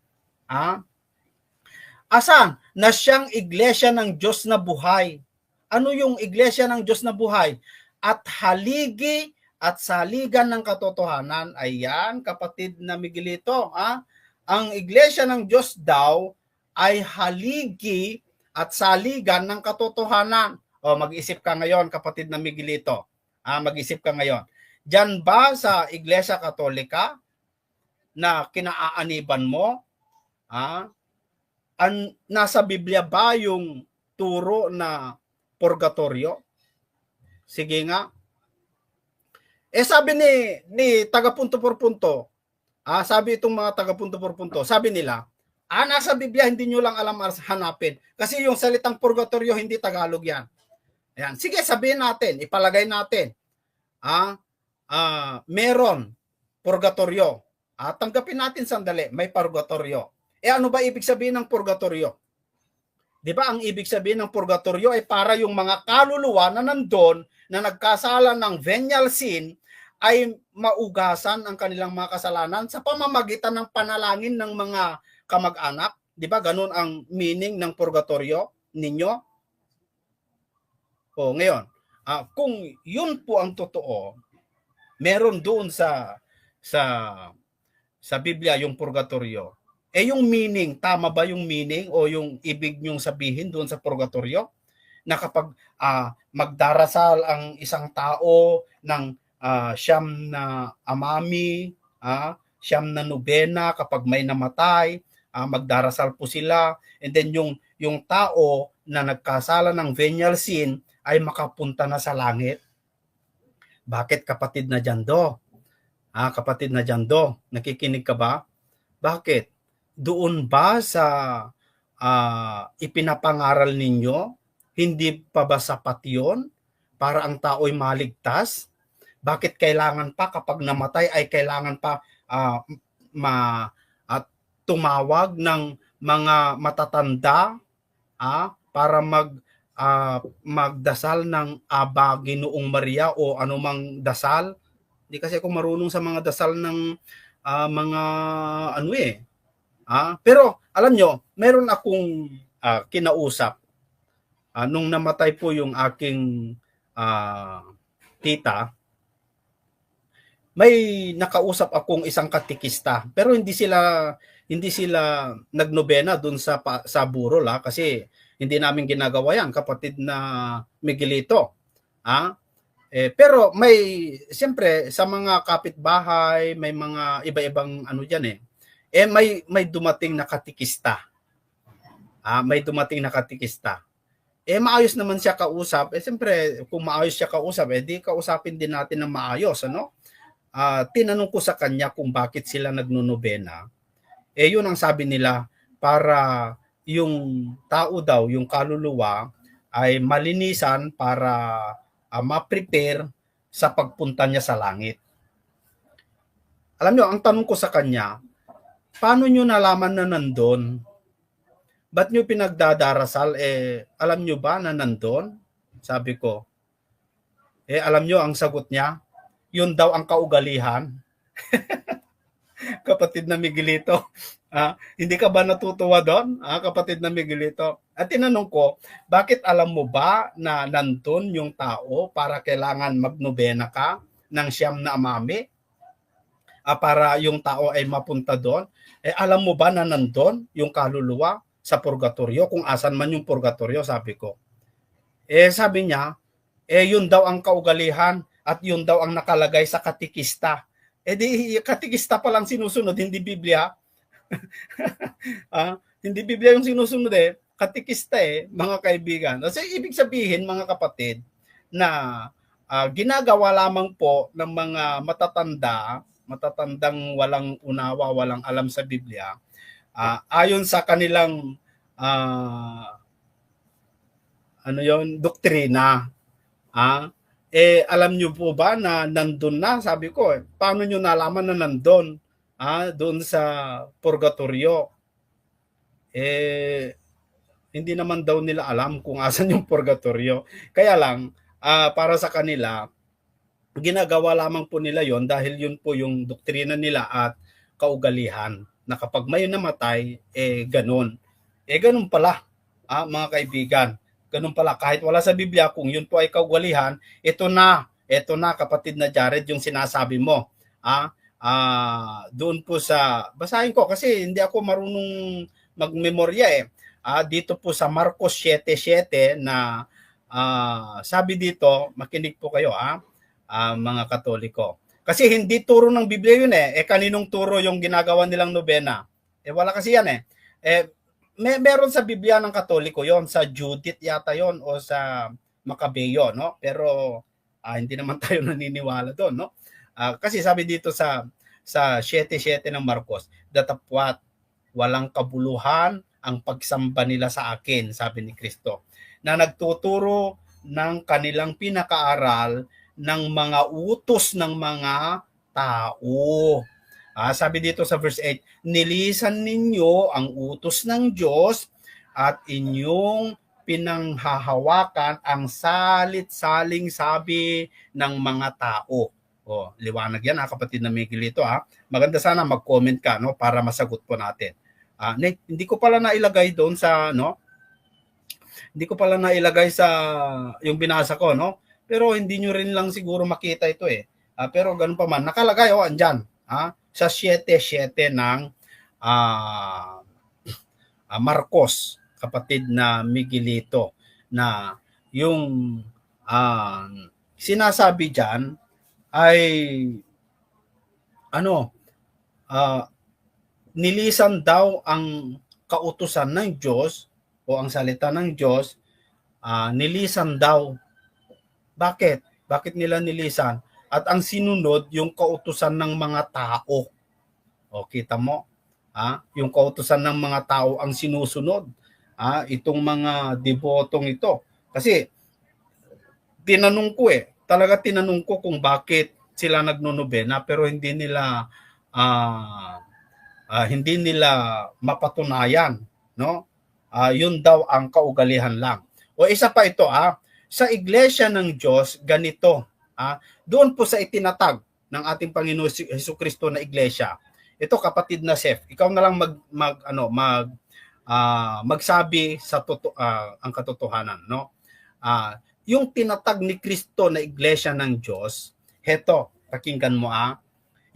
Asan? Na siyang iglesia ng Diyos na buhay. Ano yung iglesia ng Diyos na buhay? At haligi at saligan ng katotohanan. Ayan, kapatid na Miguelito, ang Iglesia ng Diyos daw ay haligi at saligan ng katotohanan. O mag-isip ka ngayon, kapatid na Miguelito. Mag-isip ka ngayon. Diyan ba sa Iglesia Katolika na kinaaaniban mo, nasa Biblia ba yung turo na purgatorio? Sige nga. Sabi ni taga punto por punto, sabi itong mga taga punto por punto, sabi nila, nasa Biblia, hindi nyo lang alam hanapin. Kasi yung salitang purgatorio, hindi Tagalog yan. Ayan. Sige, sabihin natin, ipalagay natin. Meron purgatorio. Tanggapin natin sandali, may purgatorio. Ano ba ibig sabihin ng purgatorio? Di ba ang ibig sabihin ng purgatorio ay para yung mga kaluluwa na nandun na nagkasala ng venial sin ay maugasan ang kanilang mga kasalanan sa pamamagitan ng panalangin ng mga kamag-anak. Di ba ganun ang meaning ng purgatorio ninyo? Ngayon, kung yun po ang totoo, meron doon sa Biblia yung purgatorio. Yung meaning, tama ba yung meaning o yung ibig nyong sabihin doon sa purgatorio? Na kapag magdarasal ang isang tao ng siyam na amami, siyam na nobena kapag may namatay, magdarasal po sila, and then yung tao na nagkasala ng venial sin ay makapunta na sa langit. Bakit, kapatid na Jando? Kapatid na Jando, nakikinig ka ba? Bakit? Doon ba sa ipinapangaral ninyo, hindi pa ba sapat yun para ang tao'y maligtas? Bakit kailangan pa kapag namatay ay kailangan pa tumawag ng mga matatanda para magdasal ng Aba Ginoong Maria o anumang dasal? Hindi kasi ako marunong sa mga dasal ng mga pero alam nyo, meron akong kinausap nung namatay po yung aking tita. May nakausap akong isang katikista, pero hindi sila nagnobena doon sa burol kasi hindi namin ginagawa yan, kapatid na Miguelito. Pero siyempre sa mga kapitbahay, may mga iba-ibang diyan may dumating na katikista. May dumating na katikista. Maayos naman siya kausap. Siyempre, kung maayos siya kausap, di kausapin din natin ng maayos, tinanong ko sa kanya kung bakit sila nagnonobena. Yun ang sabi nila, para yung tao daw, yung kaluluwa, ay malinisan para ma-prepare sa pagpunta niya sa langit. Alam nyo, ang tanong ko sa kanya, paano nyo nalaman na nandun? Ba't nyo pinagdadarasal? Alam nyo ba na nandun? Sabi ko. Alam nyo ang sagot niya? Yun daw ang kaugalihan. Kapatid na Miguelito. Hindi ka ba natutuwa doon? Kapatid na Miguelito. At tinanong ko, bakit alam mo ba na nandun yung tao para kailangan magnobena ka ng siyam na amami? Para yung tao ay mapunta doon? Alam mo ba na nandun yung kaluluwa sa purgatorio? Kung asan man yung purgatorio, sabi ko. Sabi niya, yun daw ang kaugalihan at yun daw ang nakalagay sa katikista. Di katikista pa lang sinusunod, hindi Biblia. Hindi Biblia yung sinusunod katikista mga kaibigan. Kasi ibig sabihin, mga kapatid, na ginagawa lamang po ng mga matatandang walang unawa, walang alam sa Biblia, ayon sa kanilang doktrina. Alam nyo po ba na nandun na? Sabi ko, paano nyo nalaman na nandun? Doon sa purgatorio. Hindi naman daw nila alam kung asan yung purgatorio. Kaya lang, para sa kanila, ginagawa lamang po nila yon dahil yun po yung doktrina nila at kaugalihan. Na kapag may namatay, ganun. Ganun pala, mga kaibigan. Ganun pala, kahit wala sa Biblia, kung yun po ay kaugalihan, ito na Ito na kapatid na Jared yung sinasabi mo. Doon po sa, basahin ko kasi hindi ako marunong magmemorya eh. Dito po sa Marcos 7:7 na sabi dito, makinig po kayo mga Katoliko. Kasi hindi turo ng Biblia yun eh. Kaninong turo yung ginagawa nilang nobena? Wala kasi yan eh. Meron sa Biblia ng Katoliko yon, sa Judith yata yon o sa Macabeo, no? Pero hindi naman tayo naniniwala doon, no? Kasi sabi dito sa 7:7 ng Marcos, datapwat walang kabuluhan ang pagsamba nila sa akin, sabi ni Kristo, na nagtuturo ng kanilang pinakaaral ng mga utos ng mga tao. Sabi dito sa verse 8, nilisan ninyo ang utos ng Diyos at inyong pinanghahawakan ang salit-saling sabi ng mga tao. Liwanag yan kapatid na Miguelito. Maganda sana mag-comment ka, no, para masagot po natin. Hindi ko pala nailagay doon sa hindi ko pala nailagay sa yung binasa ko, no? Pero hindi nyo rin lang siguro makita ito eh. Pero ganun pa man, nakalagay andyan, sa 7:7 ng Marcos, kapatid na Miguelito, na yung sinasabi diyan ay nilisan daw ang kautusan ng Diyos o ang salita ng Diyos, nilisan daw. Bakit nila nilisan? At ang sinunod yung kautusan ng mga tao. Kita mo? Yung kautusan ng mga tao ang sinusunod. Itong mga debotong ito. Kasi tinanong ko kung bakit sila nagnonobena pero hindi nila mapatunayan, no? Yun daw ang kaugalian lang. O isa pa ito, sa iglesia ng Diyos, ganito, doon po sa itinatag ng ating Panginoon Jesucristo na iglesia. Ito kapatid na Seth, ikaw na lang magsabi sa ang katotohanan, no? Yung tinatag ni Kristo na iglesia ng Diyos, heto, pakinggan mo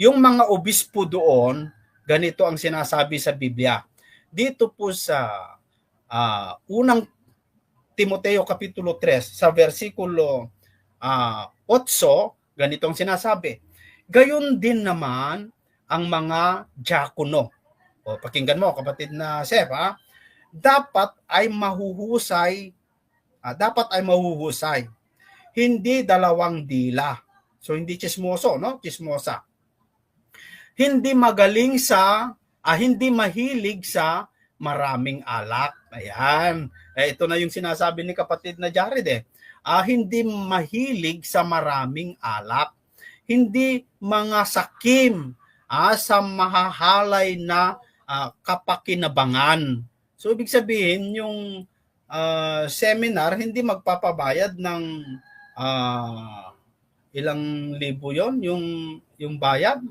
yung mga obispo doon, ganito ang sinasabi sa Biblia. Dito po sa unang Timoteo Kapitulo 3, sa versikulo 8, ganito ang sinasabi. Gayon din naman ang mga diakono. Pakinggan mo kapatid na Seth, dapat ay mahuhusay, hindi dalawang dila. So hindi chismoso, no? Chismosa. Hindi mahilig sa maraming alak. Ayan. Ito na yung sinasabi ni kapatid na Jared hindi mahilig sa maraming alak. Hindi mga sakim sa mahahalay na kapakinabangan. So ibig sabihin yung seminar hindi magpapabayad ng ilang libo yon yung bayad.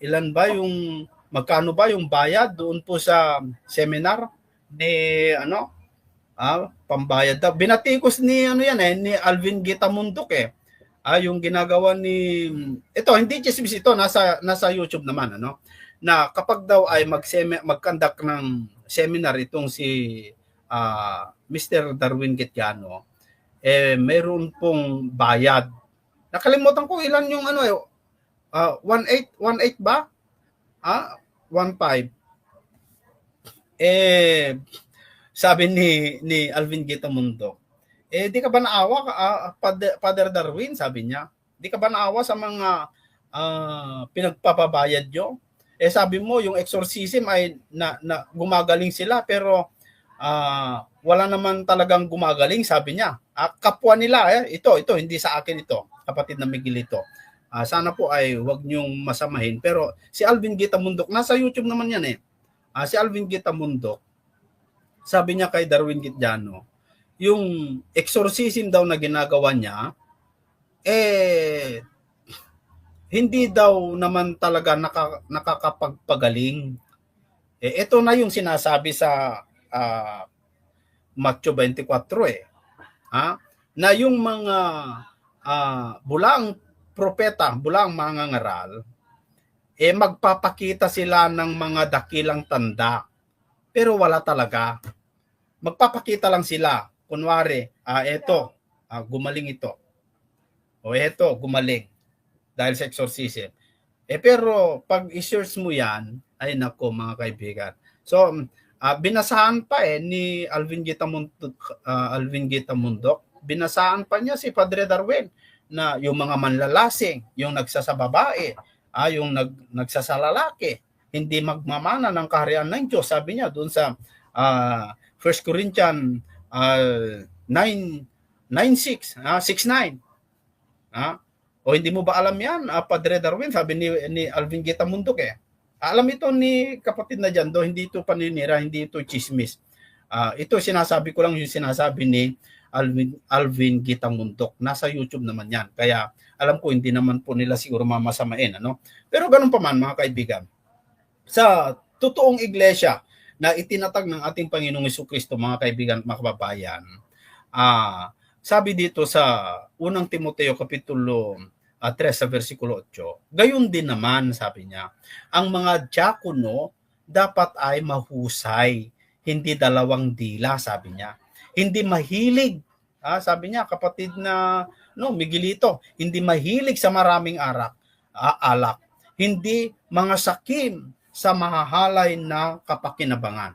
Ilan ba yung magkano ba yung bayad doon po sa seminar ni pambayad daw. Binatikos ni ni Alvin Gitamundok yung ginagawa ni ito hindi chismis ito nasa YouTube naman na kapag daw ay mag-conduct ng seminar itong si Mr. Darwin Getiano mayroon pong bayad. Nakalimutan ko ilan yung 18 ba? 1.5. Sabi ni Alvin Gitamundok, di ka ba naawa Father Darwin, sabi niya? Di ka ba naawa sa mga pinagpapabayad nyo? Sabi mo yung exorcism ay na gumagaling sila pero wala naman talagang gumagaling, sabi niya. Kapwa nila ito hindi sa akin ito, kapatid na Miguelito. Sana po ay wag niyong masamahin. Pero si Alvin Gitamundok, nasa YouTube naman yan si Alvin Gitamundok, sabi niya kay Darwin Getiano, yung exorcism daw na ginagawa niya, hindi daw naman talaga nakakapagpagaling. Ito na yung sinasabi sa Matthew 24 na yung mga bulang propeta, bulang mangangaral, magpapakita sila ng mga dakilang tanda. Pero wala talaga. Magpapakita lang sila. Kunwari, eto, gumaling ito. O eto, gumaling. Dahil sa exorcism. Pero pag i-search mo yan, ay nako mga kaibigan. So, binasahan pa ni Alvin Gitamundok, binasahan pa niya si Padre Darwin na yung mga manlalasing, yung nagsasababae, yung nagsasalalaki, hindi magmamana ng kaharian ng Diyos. Sabi niya doon sa 1 Corinthians 9:6, 6:9. O hindi mo ba alam yan, Padre Darwin? Sabi ni Alvin Gitamundok Alam ito ni kapatid na dyan, do hindi ito paninira, hindi ito chismis. Ito sinasabi ko lang yung sinasabi ni Alvin Gitamundok. Nasa YouTube naman yan. Kaya alam ko hindi naman po nila siguro mamasamain. Ano? Pero ganun pa man mga kaibigan. Sa totoong iglesia na itinatag ng ating Panginoong Jesucristo mga kaibigan at mga kababayan, sabi dito sa unang Timoteo Kapitulo 3 sa versikulo 8, gayon din naman, sabi niya, ang mga diakono dapat ay mahusay, hindi dalawang dila, sabi niya. Hindi mahilig, sabi niya, kapatid na Miguelito, hindi mahilig sa maraming alak, hindi mga sakim sa mahahalay na kapakinabangan.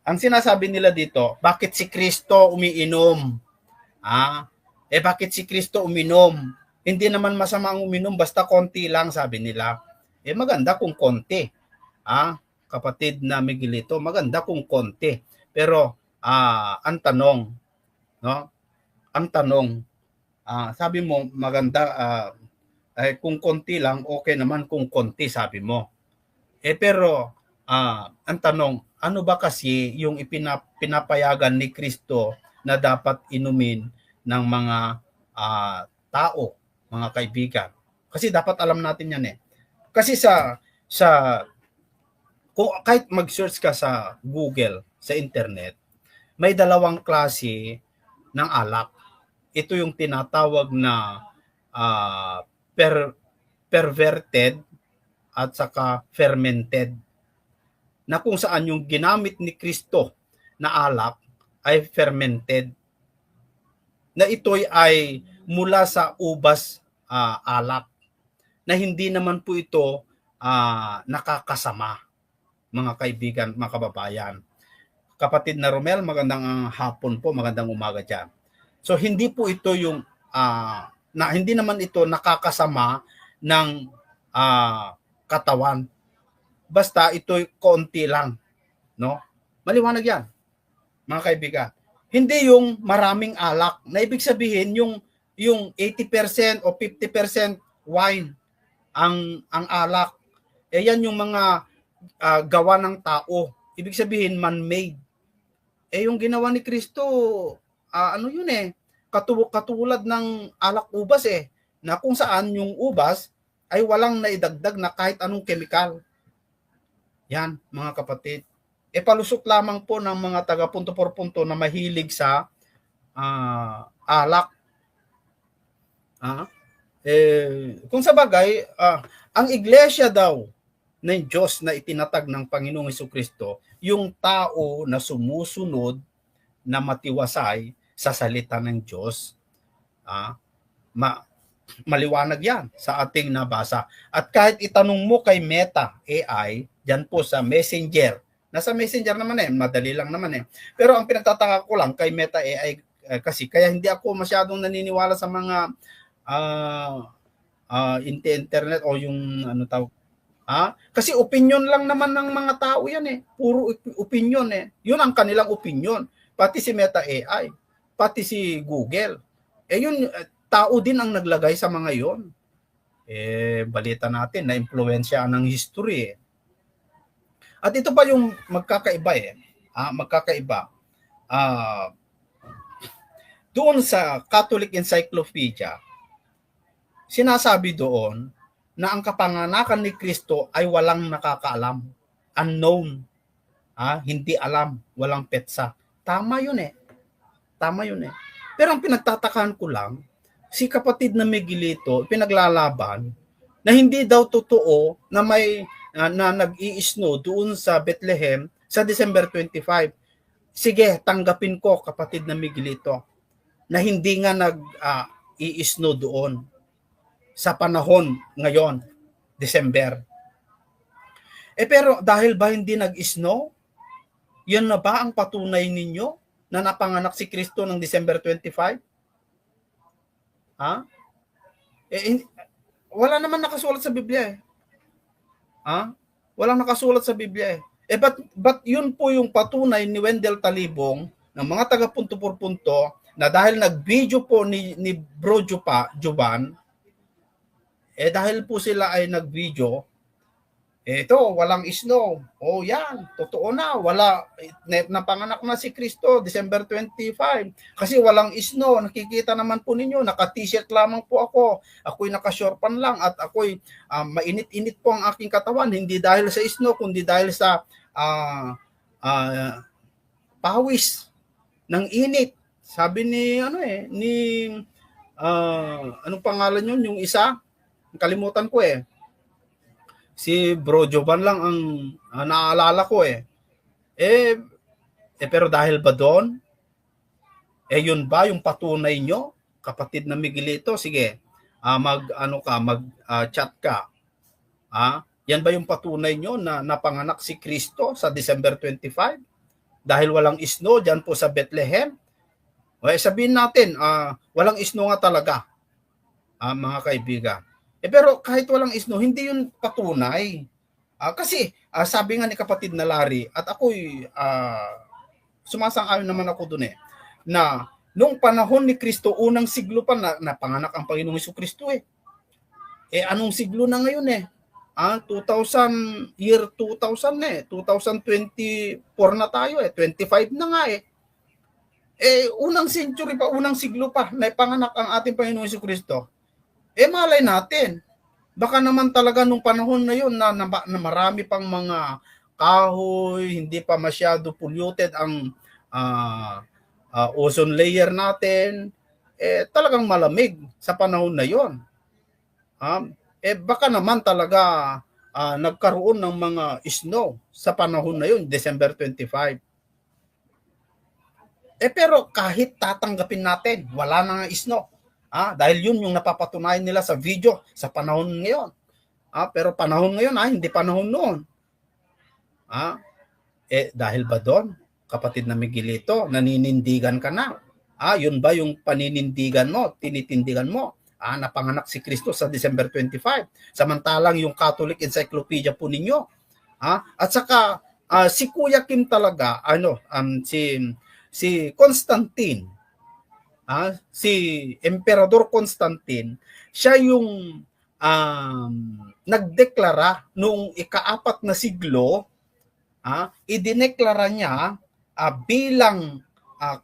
Ang sinasabi nila dito, bakit si Kristo umiinom? Bakit si Kristo uminom? Hindi naman masama ang uminom, basta konti lang, sabi nila. Maganda kung konti. Kapatid na Miguelito, maganda kung konti. Pero ang tanong, no? Ang tanong, sabi mo maganda kung konti lang, okay naman kung konti, sabi mo. Pero ang tanong, ano ba kasi yung pinapayagan ni Kristo na dapat inumin ng mga tao, mga kaibigan? Kasi dapat alam natin yan Kasi kung kahit mag-search ka sa Google, sa internet, may dalawang klase ng alak. Ito yung tinatawag na perverted at saka fermented, na kung saan yung ginamit ni Kristo na alak ay fermented, na ito'y ay mula sa ubas alak, na hindi naman po ito nakakasama, mga kaibigan, mga kababayan. Kapatid na Romel, magandang hapon po, magandang umaga dyan. So hindi po ito yung hindi naman ito nakakasama ng katawan. Basta ito'y konti lang, no? Maliwanag 'yan, mga kaibigan. Hindi yung maraming alak, na ibig sabihin yung 80% o 50% wine ang alak. Yan yung mga gawa ng tao. Ibig sabihin man-made. Yung ginawa ni Kristo, ano yun katulad ng alak ubas na kung saan yung ubas ay walang naidagdag na kahit anong chemical. Yan, mga kapatid. Palusok lamang po ng mga taga punto por punto na mahilig sa alak. Kung sa bagay, ang iglesia daw ng Diyos na itinatag ng Panginoong Jesucristo, yung tao na sumusunod, na matiwasay sa salita ng Diyos, maliwanag yan sa ating nabasa. At kahit itanong mo kay Meta AI, dyan po sa Messenger, nasa Messenger naman madali lang naman Pero ang pinagtataka ko lang kay Meta AI kasi, kaya hindi ako masyadong naniniwala sa mga internet o yung kasi opinion lang naman ng mga tao yan puro opinion yun ang kanilang opinion, pati si Meta AI, pati si Google, yun tao din ang naglagay sa mga yon. Balita natin na impluwensya ng history At ito pa yung magkakaiba magkakaiba doon sa Catholic Encyclopedia, sinasabi doon na ang kapanganakan ni Kristo ay walang nakakaalam, unknown, hindi alam, walang petsa. Tama yun Tama yun Pero ang pinagtatakaan ko lang, si kapatid na Miguelito, pinaglalaban, na hindi daw totoo na may na nag-i-snow doon sa Bethlehem sa December 25. Sige, tanggapin ko kapatid na Miguelito na hindi nga nag-i-snow doon sa panahon ngayon, December. Pero dahil ba hindi nag-snow, yan na ba ang patunay ninyo na napanganak si Kristo ng December 25? Ha? Wala naman nakasulat sa Biblia eh. Ha? Walang nakasulat sa Biblia eh. But yun po yung patunay ni Wendell Talibong ng mga taga Punto por Punto na dahil nag-video po ni Bro Jovan, dahil po sila ay nag-video, ito, walang snow. Oh, yan. Totoo na. Wala. Napanganak na si Kristo, December 25. Kasi walang snow. Nakikita naman po ninyo, naka-t-shirt lamang po ako. Ako'y naka-shortpan lang at ako'y mainit-init po ang aking katawan. Hindi dahil sa snow, kundi dahil sa pawis ng init. Sabi ni, anong pangalan yun? Yung isa? Kalimutan ko eh. Si Bro Jovan lang ang naaalala ko eh. Pero dahil ba doon? Yun ba yung patunay nyo? Kapatid na Miguelito, sige. Mag-chat ka. Yan ba yung patunay nyo na napanganak si Kristo sa December 25? Dahil walang snow dyan po sa Bethlehem? Sabihin natin, walang snow nga talaga, mga kaibigan. Pero kahit walang snow, hindi yun patunay. Kasi sabi nga ni kapatid na Larry, at ako'y sumasang-ayon naman ako dun na nung panahon ni Kristo, unang siglo pa napanganak ang Panginoong Jesucristo eh. Anong siglo na ngayon eh? 2000 na eh. 2024 na tayo eh. 25 na nga eh. Unang century pa, unang siglo pa, naipanganak ang ating Panginoong Jesucristo. Malay natin. Baka naman talaga nung panahon na yun na marami pang mga kahoy, hindi pa masyado polluted ang ozone layer natin, talagang malamig sa panahon na yun. Baka naman talaga nagkaroon ng mga snow sa panahon na yun, December 25. Pero kahit tatanggapin natin, wala na nga snow. Dahil yun yung napapatunayan nila sa video sa panahon ngayon. Pero panahon ngayon, hindi panahon noon. Dahil ba doon, kapatid na Miguelito, naninindigan ka na? Yun ba yung paninindigan mo, tinitindigan mo? Napanganak si Kristo sa December 25. Samantalang yung Catholic Encyclopedia po ninyo. At saka, si Kuya Kim talaga, si Constantine, si Emperador Constantine, siya yung nagdeklara noong ika-4 na siglo, idineklara niya bilang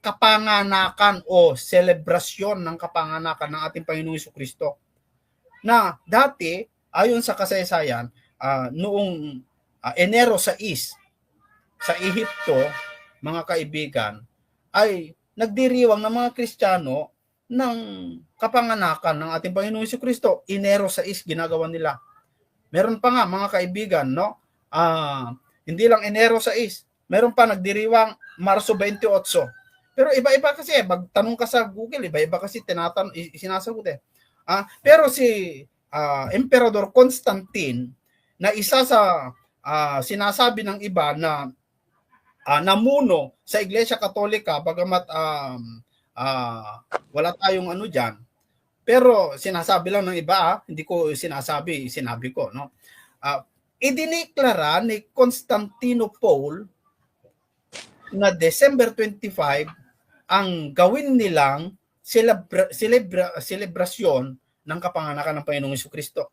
kapanganakan o selebrasyon ng kapanganakan ng ating Panginoong Jesucristo. Na dati, ayon sa kasaysayan, noong Enero 6 sa Ehipto, mga kaibigan, ay nagdiriwang ng mga Kristiyano ng kapanganakan ng ating Panginoong Jesucristo. Enero 6 ginagawa nila. Meron pa nga mga kaibigan, no? Hindi lang Enero 6, meron pa nagdiriwang Marso 28. Pero iba-iba kasi, magtanong ka sa Google, iba-iba kasi sinasagot eh. Pero si Emperador Constantine, na isa sa sinasabi ng iba na namuno sa Iglesia Katolika, bagamat wala tayong dyan. Pero sinasabi lang ng iba, hindi ko sinabi ko, no? Idineklara ni Constantino Paul na December 25 ang gawin nilang selebrasyon ng kapanganakan ng Panginoong Jesucristo.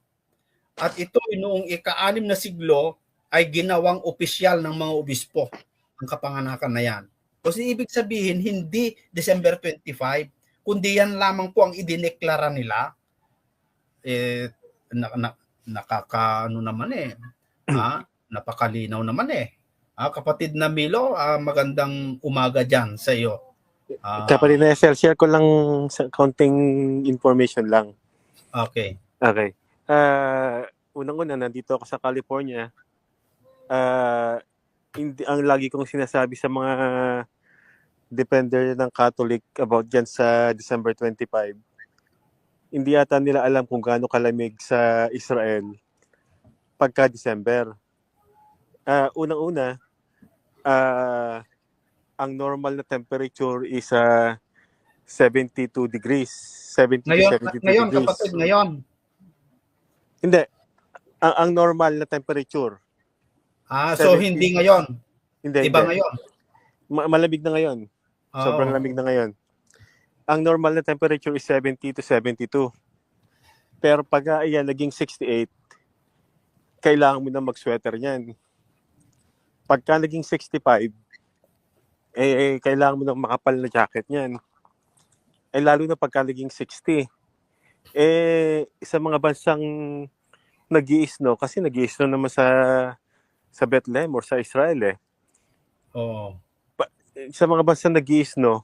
At ito noong ika-6 na siglo ay ginawang opisyal ng mga obispo ang kapanganakan na yan. Kasi ibig sabihin, hindi December 25, kundi yan lamang po ang idineklara nila. Napakalinaw naman eh. Kapatid na Milo, magandang umaga dyan sa iyo. Kapatid na SL, share ko lang sa konting information lang. Okay. Okay. Unang-una, nandito ako sa California. Ang lagi kong sinasabi sa mga defender ng Catholic about dyan sa December 25, hindi yata nila alam kung gaano kalamig sa Israel pagka December. Unang-una, ang normal na temperature is 72 degrees. 70 to 72 Ngayon degrees. kapatid, ngayon. Hindi. Ang normal na temperature. So hindi ngayon. Iba hindi. Ngayon. Malamig na ngayon. Sobrang lamig na ngayon. Ang normal na temperature is 70 to 72. Pero pag naging 68, kailangan mo na mag-sweater niyan. Pagka naging 65, kailangan mo ng makapal na jacket niyan. Lalo na pagka naging 60. Sa mga bansang nag-i-snow, kasi nag-i-snow naman sa Bethlehem or sa Israel sa mga bansang nag-i-snow,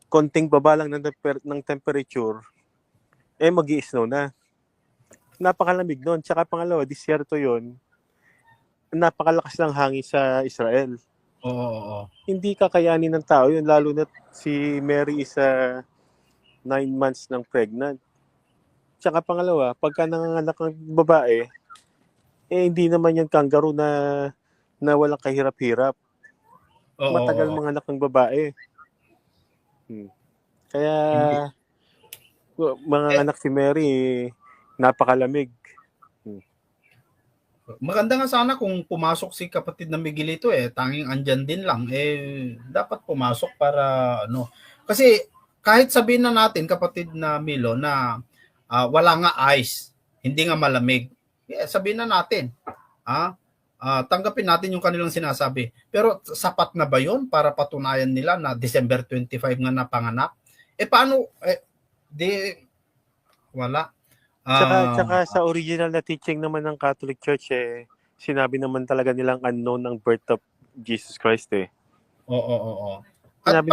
konting baba lang ng temperature, mag-i-snow na. Napakalamig nun. Tsaka pangalawa, disyerto yon. Napakalakas ng hangin sa Israel. Hindi kakayanin ng tao yun, lalo na si Mary is 9 months ng pregnant. Tsaka pangalawa, pagka nanganganak ng babae, hindi naman yan kangaroo na walang kahirap-hirap. Matagal manganak ng babae. Kaya mga anak si Mary, napakalamig. Maganda nga sana kung pumasok si kapatid na Miguelito tanging andyan din lang dapat pumasok para kasi kahit sabihin na natin kapatid na Milo na wala nga ice, hindi nga malamig. Sabihin na natin. Tanggapin natin yung kanilang sinasabi. Pero sapat na ba 'yon para patunayan nila na December 25 nga napanganak? Paano wala. Tsaka sa original na teaching naman ng Catholic Church sinabi naman talaga nilang unknown ng birth of Jesus Christ Oo. At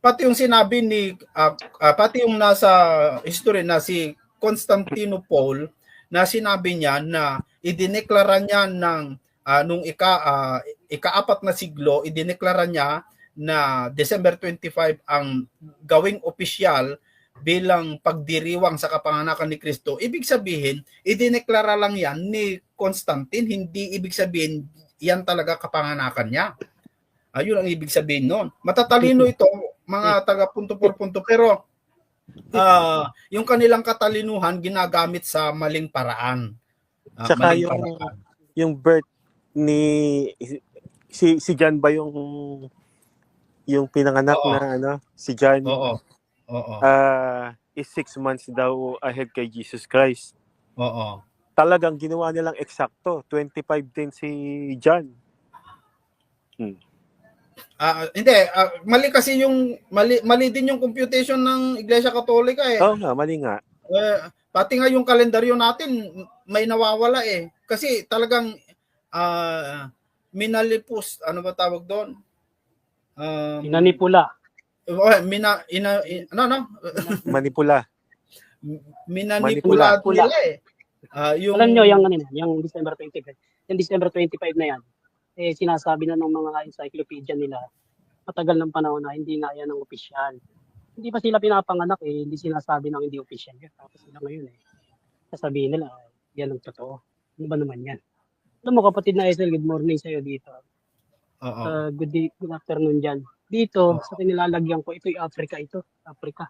pati yung sinabi ni pati yung nasa history na si Constantino Paul na sinabi niya na idineklara niya ng nung ika-4 na siglo, idineklara niya na December 25 ang gawing opisyal bilang pagdiriwang sa kapanganakan ni Kristo. Ibig sabihin, idineklara lang yan ni Constantine, hindi ibig sabihin yan talaga kapanganakan niya. Ayun ang ibig sabihin noon. Matatalino ito, mga taga punto por punto, pero yung kanilang katalinuhan ginagamit sa maling paraan. Saka yung birth ni si John ba yung pinanganak na si John? Is 6 months daw ahead kay Jesus Christ. Talagang ginawa nilang eksakto. 25 din si John. Hindi, mali kasi yung mali din yung computation ng Iglesia Katolika mali nga. Pati nga yung kalendaryo natin may nawawala kasi talagang minalipus, ano ba tawag doon? Minanipula. Manipula. Minanipula nila Alam nyo, yung December 25. Yung December 25 na yan, sinasabi na ng mga encyclopedia nila, matagal ng panahon na hindi nga yan ang opisyal. Hindi pa sila pinapanganak hindi sinasabi ng hindi opisyal. Tapos sila ngayon sasabihin nila, yan ang totoo. Ano ba naman yan? Alam mo kapatid na Esel, good morning sa'yo dito. Good afternoon dyan. Dito, sa kinilalagyan ko, ito'y Africa ito. Africa.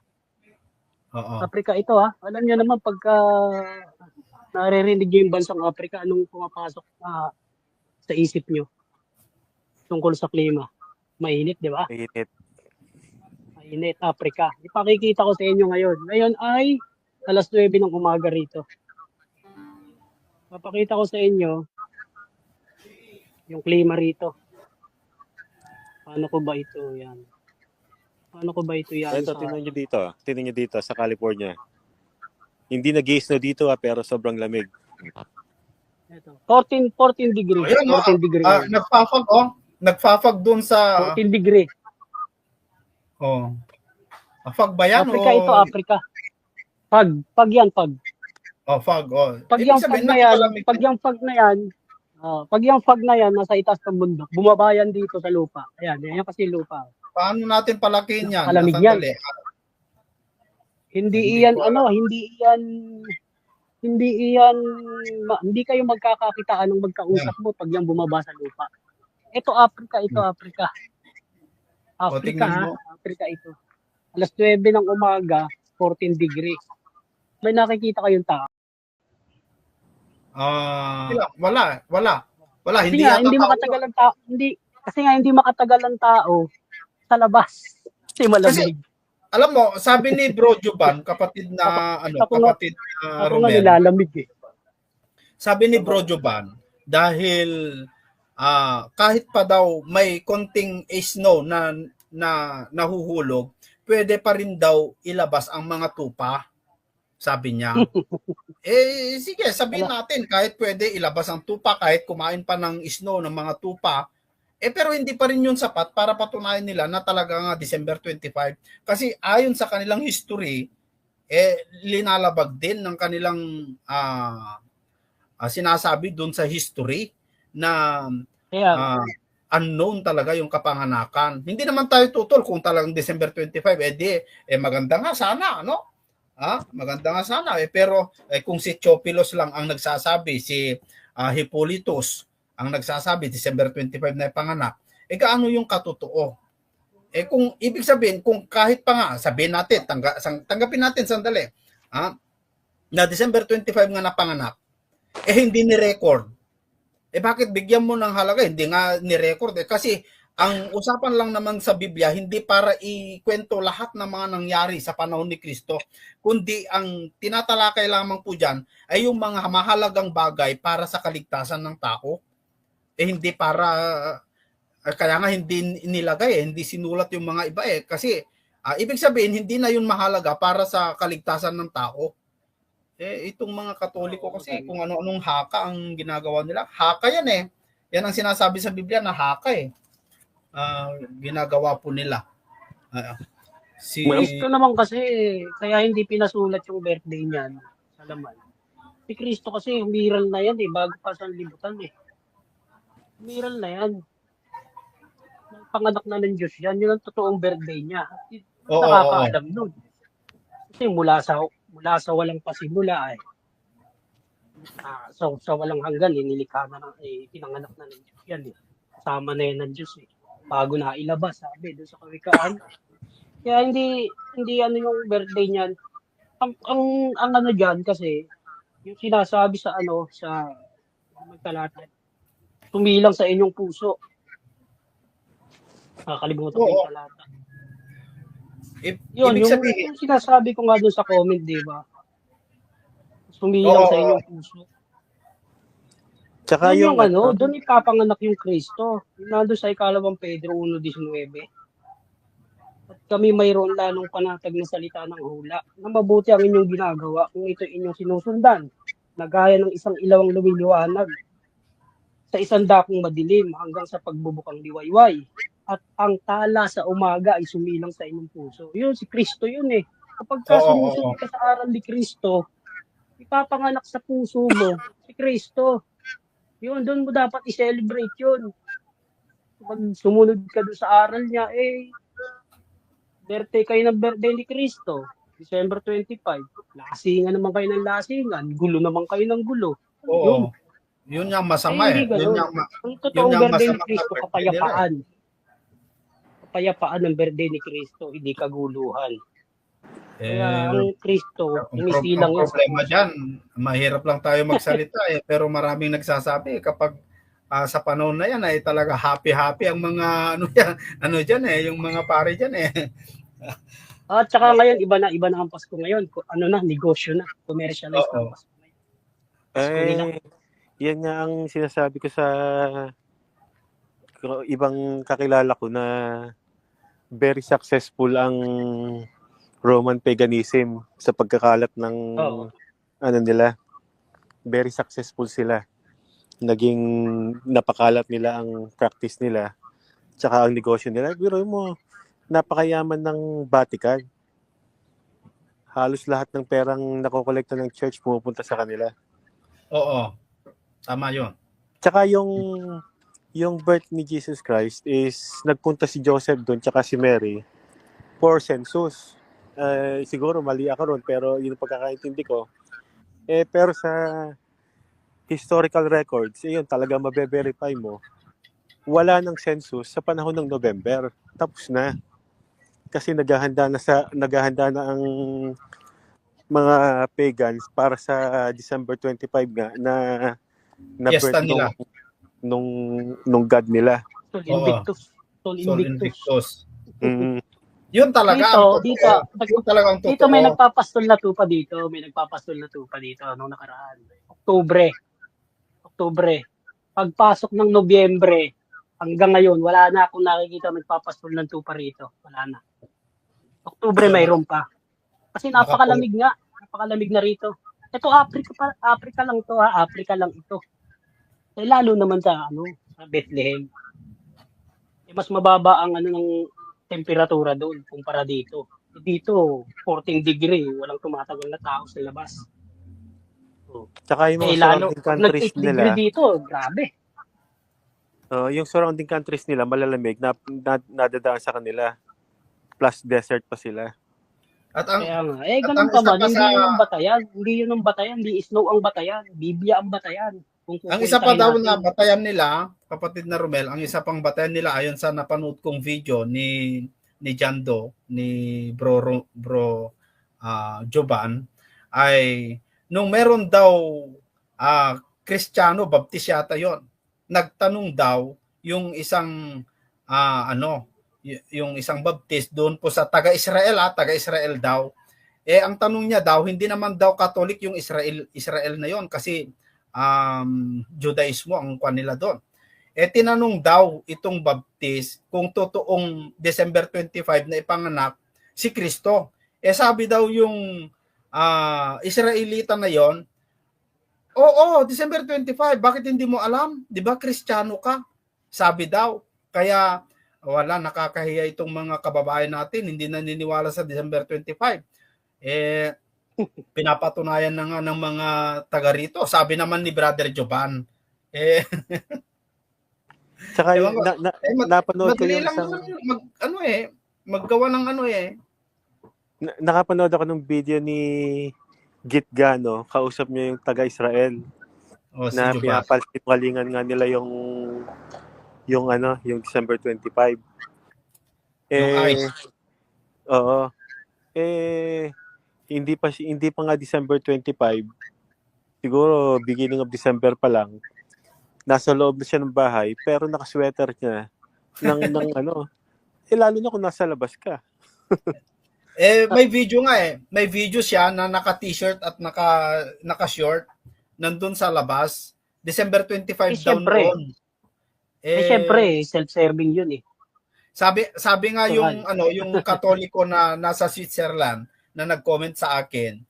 Africa ito Alam niyo naman pagka naririnig niyo yung bansang Africa, anong pumapasok sa isip niyo tungkol sa klima? Mainit, di ba? Mainit, Africa. Ipakikita ko sa inyo ngayon. Ngayon ay alas 9 ng umaga rito. Papakita ko sa inyo yung klima rito. Paano ko ba ito yan? Ito, tingnan nyo dito sa California. Hindi nag-i-snow dito pero sobrang lamig. Ito, 14 degrees. 14 degrees. Nagfafag doon sa 14 degree. Oh. Fag ba yan Africa ito, o Africa. Pag yan, pag. fag? Oh. Pag Ibig yung fag sabihin na yan, napakalamig. pag yung fag na yan, pag yung fag na yan, nasa itaas ng bundok, bumabayan dito sa lupa. Ayan, yan kasi lupa. Paano natin palakihin yan? Napakalamig yan. Sandali. Hindi Hindi iyan, ko alam. hindi kayo magkakakitaan ng magkausap mo pag yan bumaba sa lupa. Ito, Africa, Africa. O, Africa, tingnan mo. Africa ito. Alas 9 ng umaga, 14 degrees. May nakikita kayong tao. Wala. Kasi Hindi nga, yata hindi tao. makatagal ang tao. Kasi nga, hindi makatagal ang tao sa labas. Kasi malamig. Alam mo, sabi ni Bro Juban, kapatid na Ako nga Romero. nilalamig eh. Sabi ni Bro Juban, dahil kahit pa daw may konting snow na nahuhulog, pwede pa rin daw ilabas ang mga tupa. Sabi niya. Sige, sabihin natin, kahit pwede ilabas ang tupa, kahit kumain pa ng snow ng mga tupa, pero hindi pa rin yun sapat para patunayan nila na talaga nga December 25. Kasi ayon sa kanilang history, linalabag din ng kanilang sinasabi doon sa history na unknown talaga yung kapanganakan. Hindi naman tayo tutol kung talagang December 25, maganda nga sana, no? Maganda nga sana. Pero kung si Theophilus lang ang nagsasabi, si Hippolytus ang nagsasabi, December 25 na ipanganak, gaano yung katotoo? Kung ibig sabihin, kung kahit pa nga, sabihin natin, tanggapin natin sandali, na December 25 nga napanganak, hindi ni-record. Bakit bigyan mo ng halaga? Hindi nga ni-record. Kasi ang usapan lang naman sa Biblia, hindi para ikwento lahat ng mga nangyari sa panahon ni Kristo, kundi ang tinatalakay lamang po dyan ay yung mga mahalagang bagay para sa kaligtasan ng tao. Hindi para, kaya nga hindi nilagay, hindi sinulat yung mga iba kasi ibig sabihin, hindi na yun mahalaga para sa kaligtasan ng tao. Itong mga Katoliko kasi kung ano-anong haka ang ginagawa nila. Haka yan Yan ang sinasabi sa Biblia na haka ginagawa po nila. Kristo naman kasi, kaya hindi pinasulat yung birthday niyan sa laman. Si Kristo kasi, humiral na yan bago pa sa libutan Humiral na yan. Panganak na ng Diyos yan. Yun ang totoong birthday niya. Nakakaalam nun. Kasi mula sa walang pasimula sa walang hanggan, nilikha na pinanganak na ng Diyos yan Kasama na yan ng Diyos Bago na ilabas, sabi doon sa kawikaan. Kaya hindi yung birthday niyan. Ang ano diyan kasi yung sinasabi sa magtalata. Tumilang sa inyong puso. Nakakalimutan ko yung talata. Yung sinasabi ko nga doon sa comment, di ba? Tumilang sa inyong puso. Tsaka yung doon ipapanganak yung Kristo. Nandun sa ikalawang Pedro 1:19. At kami mayroon lalong panatag na salita ng hula na mabuti ang inyong ginagawa kung ito inyong sinusundan, na gaya ng isang ilawang lumiliwanag sa isang dakong madilim hanggang sa pagbubukang liwayway. At ang tala sa umaga ay sumilang sa inyong puso. Yun, si Kristo yun Kapag sumusunod ka sa aral ni Kristo, ipapanganak sa puso mo si Kristo. Yun, doon mo dapat i-celebrate yun. Pag sumunod ka doon sa aral niya, birthday kayo ng birthday ni Kristo. December 25. Lasingan naman kayo ng lasingan. Gulo naman kayo ng gulo. Yun yung masama Yun ang totoong birthday ni Kristo, kapayapaan. Kapayapaan ng birthday ni Kristo, hindi kaguluhan. Kaya ang Kristo, umisilang yan. Ang problema dyan, mahirap lang tayo magsalita pero maraming nagsasabi kapag sa panahon na yan ay talaga happy ang mga yung mga pare dyan At saka ngayon, iba na ang Pasko ngayon. Negosyo na. Commercialized na ang Pasko ngayon. Yan nga ang sinasabi ko sa ibang kakilala ko na very successful ang Roman paganism sa pagkakalat ng nila. Very successful sila. Naging napakalat nila ang practice nila. Tsaka ang negosyo nila. Biro mo, napakayaman ng Vatican. Halos lahat ng perang nakokolekta ng church pumupunta sa kanila. Oo. Tama 'yon. Tsaka yung birth ni Jesus Christ is nagpunta si Joseph doon tsaka si Mary for census. Siguro mali ako ron pero yun ang pagkakaintindi ko. Pero sa historical records, yun talaga mabe-verify mo. Wala ng census sa panahon ng November. Tapos na. Kasi naghahanda na ang mga pagans para sa December 25 nga na Fiesta birth nila. nung God nila. Sol Oo. Invictus. Sol Sol Invictus. Invictus. Mm. Yun talaga ang totoo. Yun talaga ang totoo. Dito may nagpapastol na tupa dito. May nagpapastol na tupa dito nung nakaraan. Oktubre. Pagpasok ng Nobyembre, hanggang ngayon, wala na akong nakikita magpapastol ng tupa rito. Wala na. Oktubre mayroon pa. Kasi napakalamig nga. Napakalamig na rito. Ito Africa lang to ha. Africa lang ito. Lalo naman sa sa Bethlehem. Mas mababa ang ng temperatura doon kumpara dito. Dito 14 degree, walang tumatagal na tao sa labas. Tsaka yung mga lalo surrounding countries nag-8 nila. degree dito, grabe. Yung surrounding countries nila malalamig nadadaan sa kanila. Plus desert pa sila. At ang Kaya nga, ganun pa man, hindi yun ang batayan. Hindi snow ang batayan. Biblia ang batayan. Ang isa pa daw na batayan nila, kapatid na Romel, ang isa pang batayan nila ayon sa napanood kong video ni Jando, ni Bro Joban, ay nung meron daw Kristiyano, Baptist yata yon, nagtanong daw yung isang yung isang Baptist doon po sa taga-Israel daw. Ang tanong niya daw, hindi naman daw Catholic yung Israel na yon kasi Judaismo ang kwan nila doon. Tinanong daw itong Baptist kung totoong December 25 na ipanganak si Kristo. Sabi daw yung Israelita na yon, oo, December 25, bakit hindi mo alam? 'Di ba Kristiyano ka? Sabi daw. Kaya wala, nakakahiya itong mga kababayan natin, hindi naniniwala sa December 25. Pinapatunayan na nga ng mga taga rito. Sabi naman ni Brother Joban. Tsaka napanood ko yung isang maggawa ng nakapanood ako ng video ni Gitgano, kausap niya yung taga-Israel. Si na Joban. pinapalsingalingan nga nila yung December 25. Yung ice. Oo. Hindi pa nga December 25. Siguro beginning of December pa lang. Nasa loob na siya ng bahay pero naka-sweater niya ng lalo na kung nasa labas ka. May video nga May video siya na naka-t-shirt at naka-short nandun sa labas. December 25 daw noon. Siyempre, self-serving yun eh. Sabi nga yung Katoliko na nasa Switzerland na nag-comment sa akin,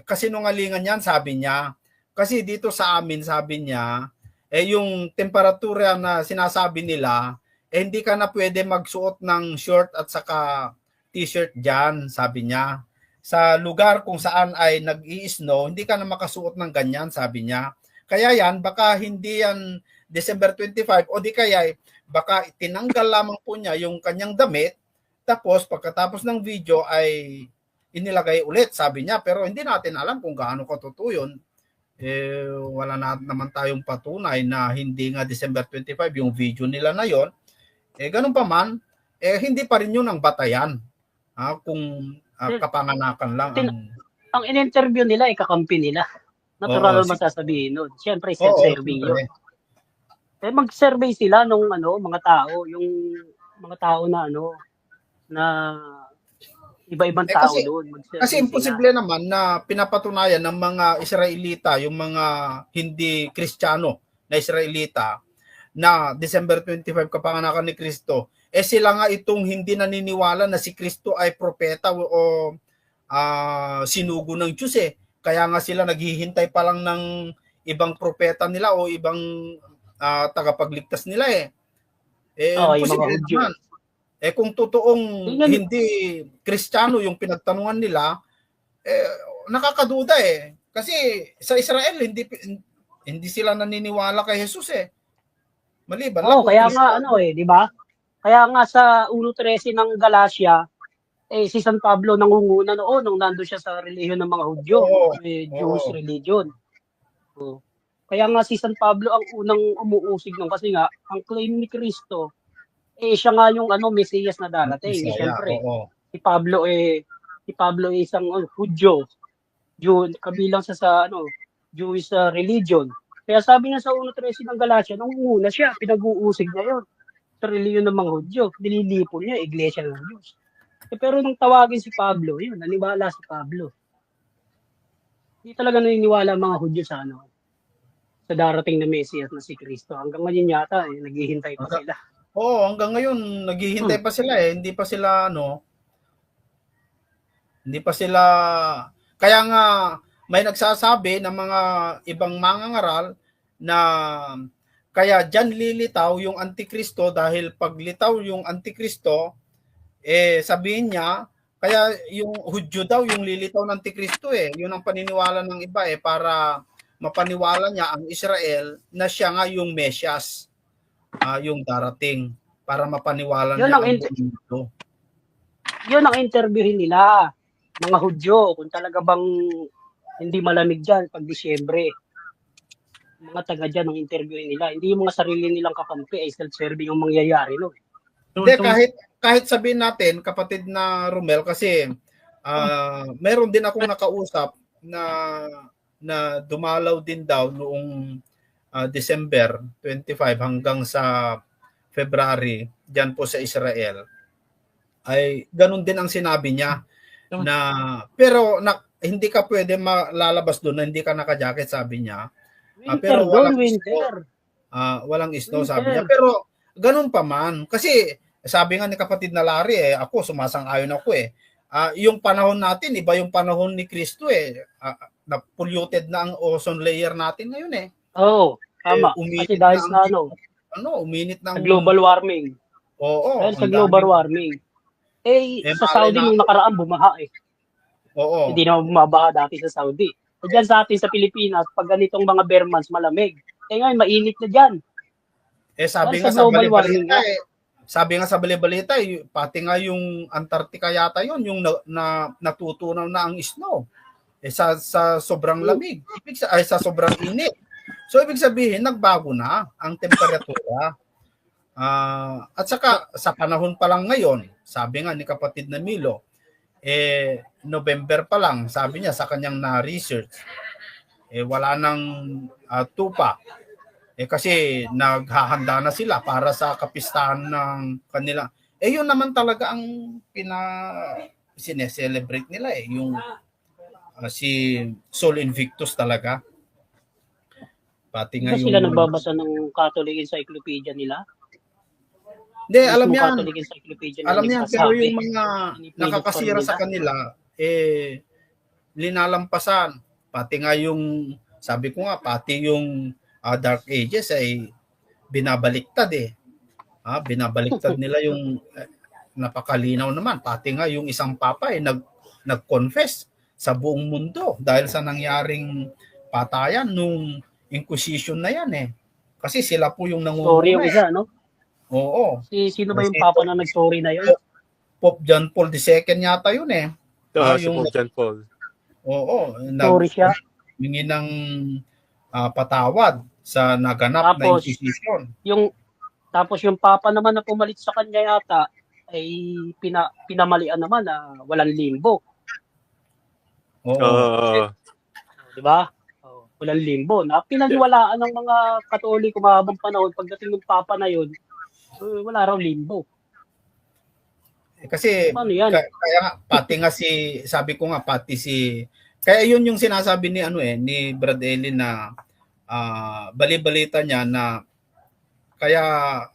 kasi nungalingan yan, sabi niya. Kasi dito sa amin, sabi niya, yung temperatura na sinasabi nila, hindi ka na pwede magsuot ng short at saka t-shirt dyan, sabi niya. Sa lugar kung saan ay nag-i-snow, hindi ka na makasuot ng ganyan, sabi niya. Kaya yan, baka hindi yan December 25 o di kaya baka tinanggal lamang po niya yung kanyang damit, tapos pagkatapos ng video ay inilagay ulit, sabi niya. Pero hindi natin alam kung gaano katotoo yun. Wala naman tayong patunay na hindi nga December 25 yung video nila na yon. Ganun pa man, hindi pa rin yun ang batayan. Kung kapanganakan lang ang in-interview nila ay kakampi nila. Natural naman sasabihin nun. Siyempre, self-serving yun. Mag-survey sila nung mga tao, yung mga tao na na iba-ibang tao doon. Kasi imposible naman na pinapatunayan ng mga Israelita, yung mga hindi Kristiyano na Israelita, na December 25 kapanganakan ni Kristo. Sila nga itong hindi naniniwala na si Kristo ay propeta o sinugo ng Diyos Kaya nga sila naghihintay pa lang ng ibang propeta nila o ibang tagapagligtas nila yung mga Hudyo. kung totoong Yun. hindi Kristiyano yung pinagtanungan nila, nakakaduda eh. Kasi sa Israel hindi sila naniniwala kay Jesus eh. Maliban lang kung Kaya nga Kristiyano. di ba? Kaya nga sa 1:13 ng Galacia, si San Pablo nangunguna noon nung nandoon siya sa relihiyon ng mga Hudyo, Oo. Jewish religion. Kaya nga si San Pablo ang unang umuusig nun kasi nga ang claim ni Kristo siya nga yung Mesiyas na darating. Bisaya, Siyempre, oo. si Pablo isang Hudyo, kabilang sa Jewish religion. Kaya sabi niya sa 1:13 ng Galacia, nangunguna siya, pinag-uusig niya yun sa relihiyon ng mga Hudyo. Nililipon niya, iglesia ng Diyos. Pero nung tawagin si Pablo, yun, naniwala si Pablo. Hindi talaga naniniwala ang mga Hudyo sa sa darating na Mesiyas na si Kristo. Hanggang ngayon yata, naghihintay pa sila. Oo, hanggang ngayon naghihintay pa sila eh. Hindi pa sila kaya nga may nagsasabi ng mga ibang mangangaral na kaya diyan lilitaw yung Antikristo dahil paglitaw yung Antikristo sabihin niya kaya yung Hudyo daw yung lilitaw ng Antikristo eh. Yun ang paniniwala ng iba para mapaniwala niya ang Israel na siya nga yung Mesiyas. Yung darating para mapaniwala Yun niya ang ang mundo. Yun ang interviewin nila, mga Hudyo, kung talaga bang hindi malamig dyan pag Disyembre. Mga taga dyan ang interviewin nila. Hindi yung mga sarili nilang kakampi ay self-serving ang mangyayari. No? Hindi, kahit sabihin natin, kapatid na Romel, kasi meron din akong nakausap na dumalaw din daw noong December 25 hanggang sa February diyan po sa Israel ay ganun din ang sinabi niya pero hindi ka pwede malalabas doon na hindi ka naka-jacket sabi niya. Pero walang snow sabi niya. Pero ganun pa man kasi sabi nga ni kapatid na Larry ako sumasang-ayon ako yung panahon natin iba yung panahon ni Kristo na polluted na ang ozone layer natin ngayon tama. Kasi dahil sa uminit na ang global warming. Oo. Dahil sa global warming. Sa Saudi nung nakaraan bumaha Oo. Hindi na bumabaha dati sa Saudi. Diyan sa atin sa Pilipinas, pag ganitong mga bare months malamig. Ngayon mainit na diyan. Sabi nga sa balibalita sabi nga sa balibalita pati nga yung Antarctica yata yon yung natutunaw na ang snow. Sa sobrang lamig. Sa sobrang init. So, ibig sabihin, nagbago na ang temperatura. At saka, sa panahon pa lang ngayon, sabi nga ni kapatid na Milo, November pa lang, sabi niya sa kanyang na-research, wala nang tupa. Kasi naghahanda na sila para sa kapistahan ng kanila. Yun naman talaga ang sineselebrate nila yung si Sol Invictus talaga. Pati nga sila nagbabasa ng Catholic Encyclopedia nila? Hindi, alam yan. Alam yan, pero yung mga nakakasira sa kanila, linalampasan. Pati nga yung, sabi ko nga, pati yung Dark Ages ay binabaliktad binabaliktad nila yung napakalinaw naman. Pati nga yung isang papa nag-confess sa buong mundo dahil sa nangyaring patayan nung Inquisition na yan Kasi sila po yung nangunguna. Sorry yung isa, no? Oo. Sino ba yung papa na nag-sorry na yun? Pope John Paul II yata yun si Pope John Paul. Oo. Sorry siya. Hingi ng patawad sa naganap na Inquisition. Tapos yung papa naman na pumalit sa kanya yata ay pinamalian naman na walang limbo. Oo. Diba? Walang limbo. Pinaniwalaan ng mga Katoliko mahabang panahon pagdating ng Papa na yun, wala raw limbo. Kasi kaya nga pati nga sabi ko nga kaya yun yung sinasabi ni ni Brad Eli na bali-balita niya na kaya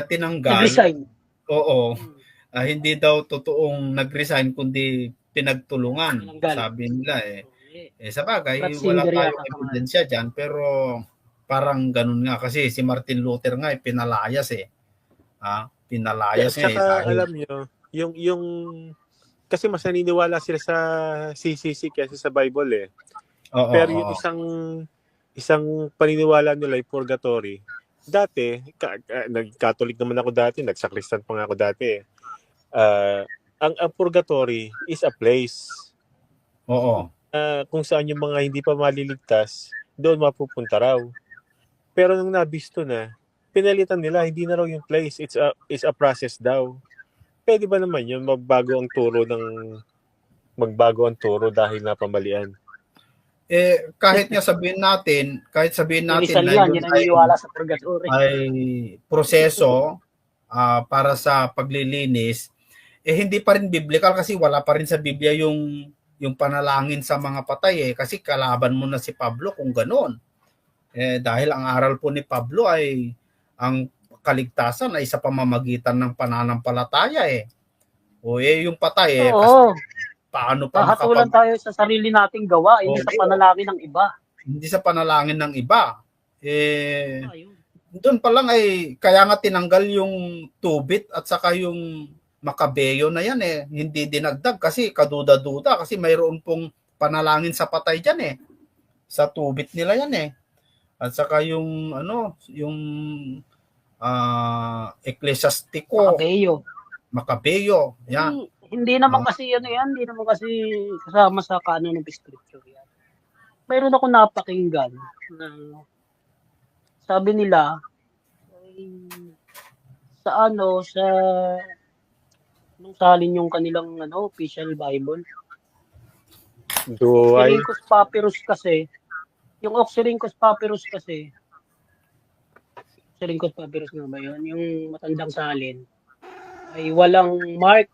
tinanggal. Nag-resign. Oo. Hindi daw totoong nag-resign kundi pinagtulungan. Sabi nila sa bagay, wala tayong ebidensya dyan, pero parang ganun nga kasi si Martin Luther nga pinalayas pinalayas niya Tsaka dahil alam nyo, yung kasi mas naniniwala sila sa CCC kaysa sa Bible eh. oo, Pero yung oo. isang paniniwala nila ay purgatory. Dati, nag-Catholic naman ako dati, nagsakristan pa nga ako dati eh. Ang purgatory is a place Oo. kung saan yung mga hindi pa maliligtas, doon mapupunta raw. Pero nung nabisto na, pinalitan nila, hindi na raw yung place, it's a process daw. Pwede ba naman yun, magbago ang turo dahil napamalian? Kahit sabihin natin Si Rizal na yan, yun yan ang naniniwala sa purgatory. ay proseso para sa paglilinis, hindi pa rin biblical kasi wala pa rin sa Biblia yung panalangin sa mga patay kasi kalaban mo na si Pablo kung gano'n. Dahil ang aral po ni Pablo ay ang kaligtasan ay sa pamamagitan ng pananampalataya yung patay Oo, paano pa hahatulan tayo sa sarili nating gawa, hindi sa panalangin ng iba. hindi sa panalangin ng iba. Ayun. Doon pa lang ay kaya nga tinanggal yung tubit at saka yung makabeyo na yan hindi dinagdag kasi kaduda-duda kasi mayroon pong panalangin sa patay diyan sa tubit nila yan at saka yung yung Ecclesiastico Makabeyo yan. Hindi naman kasi hindi naman kasi kasama sa canon of scripture yan. Mayroon ako napakinggan na sabi nila sa nung salin yung kanilang official Bible. Oxyrhynchus Papyrus kasi, yung Oxyrhynchus Papyrus nga ba yun? Yung matandang salin ay walang mark.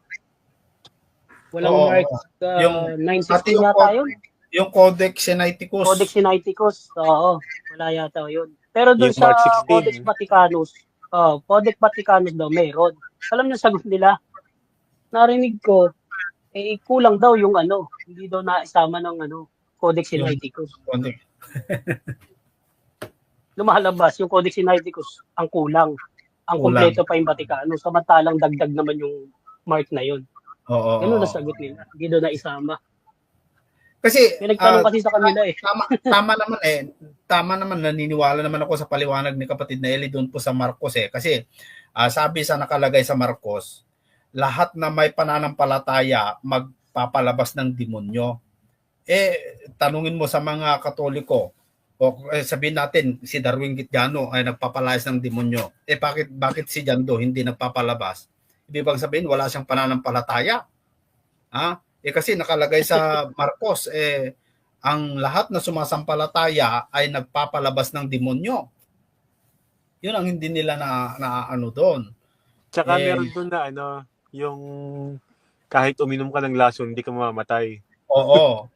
Mark. Yung 916 yata yun. Yung Codex Sinaiticus. Oo, wala yata yun. Pero doon sa Codex Vaticanus, Codex Vaticanus daw meron. Alam niyo sagot nila? Narinig ko, kulang daw yung hindi daw naisama ng Codex Sinaiticus. Lumalabas yung Codex Sinaiticus ang kulang. Ang kompleto pa yung Vaticano. Samantalang dagdag naman yung mark na yun. Oo. Ganun na sagot nila. Hindi daw naisama. Kasi pinagtanong kasi sa kanila tama naman naniniwala naman ako sa paliwanag ni kapatid na Eli doon po sa Marcos kasi sabi sa nakalagay sa Marcos, lahat na may pananampalataya magpapalabas ng demonyo. Tanungin mo sa mga Katoliko o sabihin natin si Darwin Gitgano ay nagpapalayas ng demonyo. Bakit si Jando hindi nagpapalabas? Ibig bang sabihin wala siyang pananampalataya? Kasi nakalagay sa Marcos ang lahat na sumasampalataya ay nagpapalabas ng demonyo. Yun ang hindi nila na doon. Tsaka meron doon na yung kahit uminom ka ng lason, hindi ka mamamatay. Oo.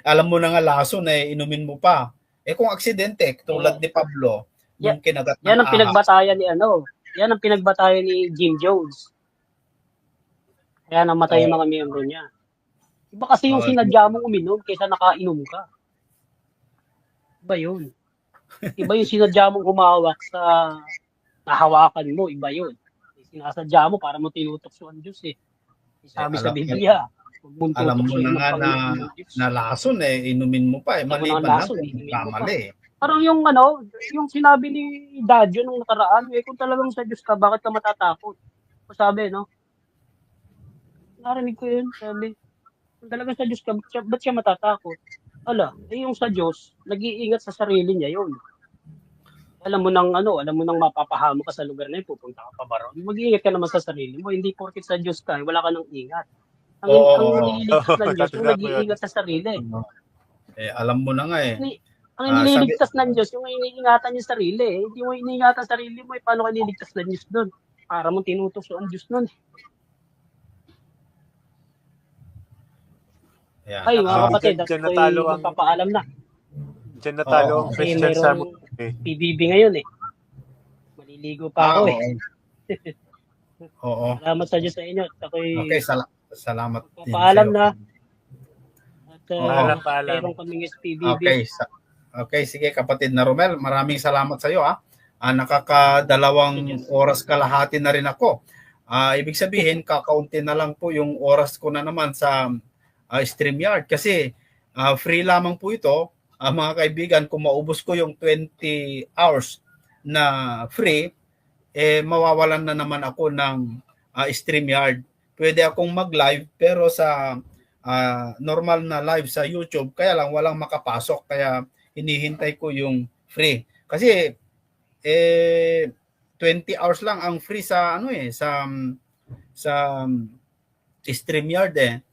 Alam mo na nga lason inumin mo pa. Kung aksidente, tulad ni Pablo, yung kinagat ng yan ang pinagbatayan yan ang pinagbatayan ni Jim Jones. Kaya namatay yung mga miyembro niya. Iba kasi yung sinadya mong uminom kaysa nakainom ka. Iba yun. Iba yung sinadya mong humawak sa nahawakan mo. Iba yun. Sinasadya mo para mo tinutukso ang Diyos Sabi sa Biblia. Alam mo na nga na lason inumin mo pa maliban lang kamali. Parang yung sinabi ni Dadyo nung nakaraan, kung talagang sa Diyos ka, bakit ka matatakot? Sabi, narinig ko yun, sabi, kung talagang sa Diyos ka, ba't siya matatakot? Yung sa Diyos, nag-iingat sa sarili niya yun. Alam mo nang mapapahamo ka sa lugar na yun, pupunta ka pa ba ron? Mag-iingat ka naman sa sarili mo, hindi porket sa Diyos ka, wala ka nang ingat. Ang nililigtas ng Diyos, yung nag-iingat sa sarili. Alam mo na nga Ang nililigtas ng Diyos, yung iniingatan niya sarili. Hindi mo iniingatan sarili mo, paano ka nililigtas ng Diyos doon? Para mo tinutukso ang Diyos doon. Ay, mga kapatid, magpapaalam na. Diyan natalo ang Christian sa PBB ngayon Maliligo pa ako Oo. Salamat sa Diyos sa inyo. Okay, salamat. Paalam na. At paalam. meron kaming SPBB. Okay, sige kapatid na Romel, maraming salamat sa iyo nakakadalawang oras kalahati na rin ako. Ibig sabihin, kakaunti na lang po yung oras ko na naman sa StreamYard kasi free lamang po ito. Mga kaibigan, kung maubos ko yung 20 hours na free, mawawalan na naman ako ng StreamYard. Pwede akong mag-live pero sa normal na live sa YouTube, kaya lang walang makapasok, kaya hinihintay ko yung free. Kasi 20 hours lang ang free sa sa StreamYard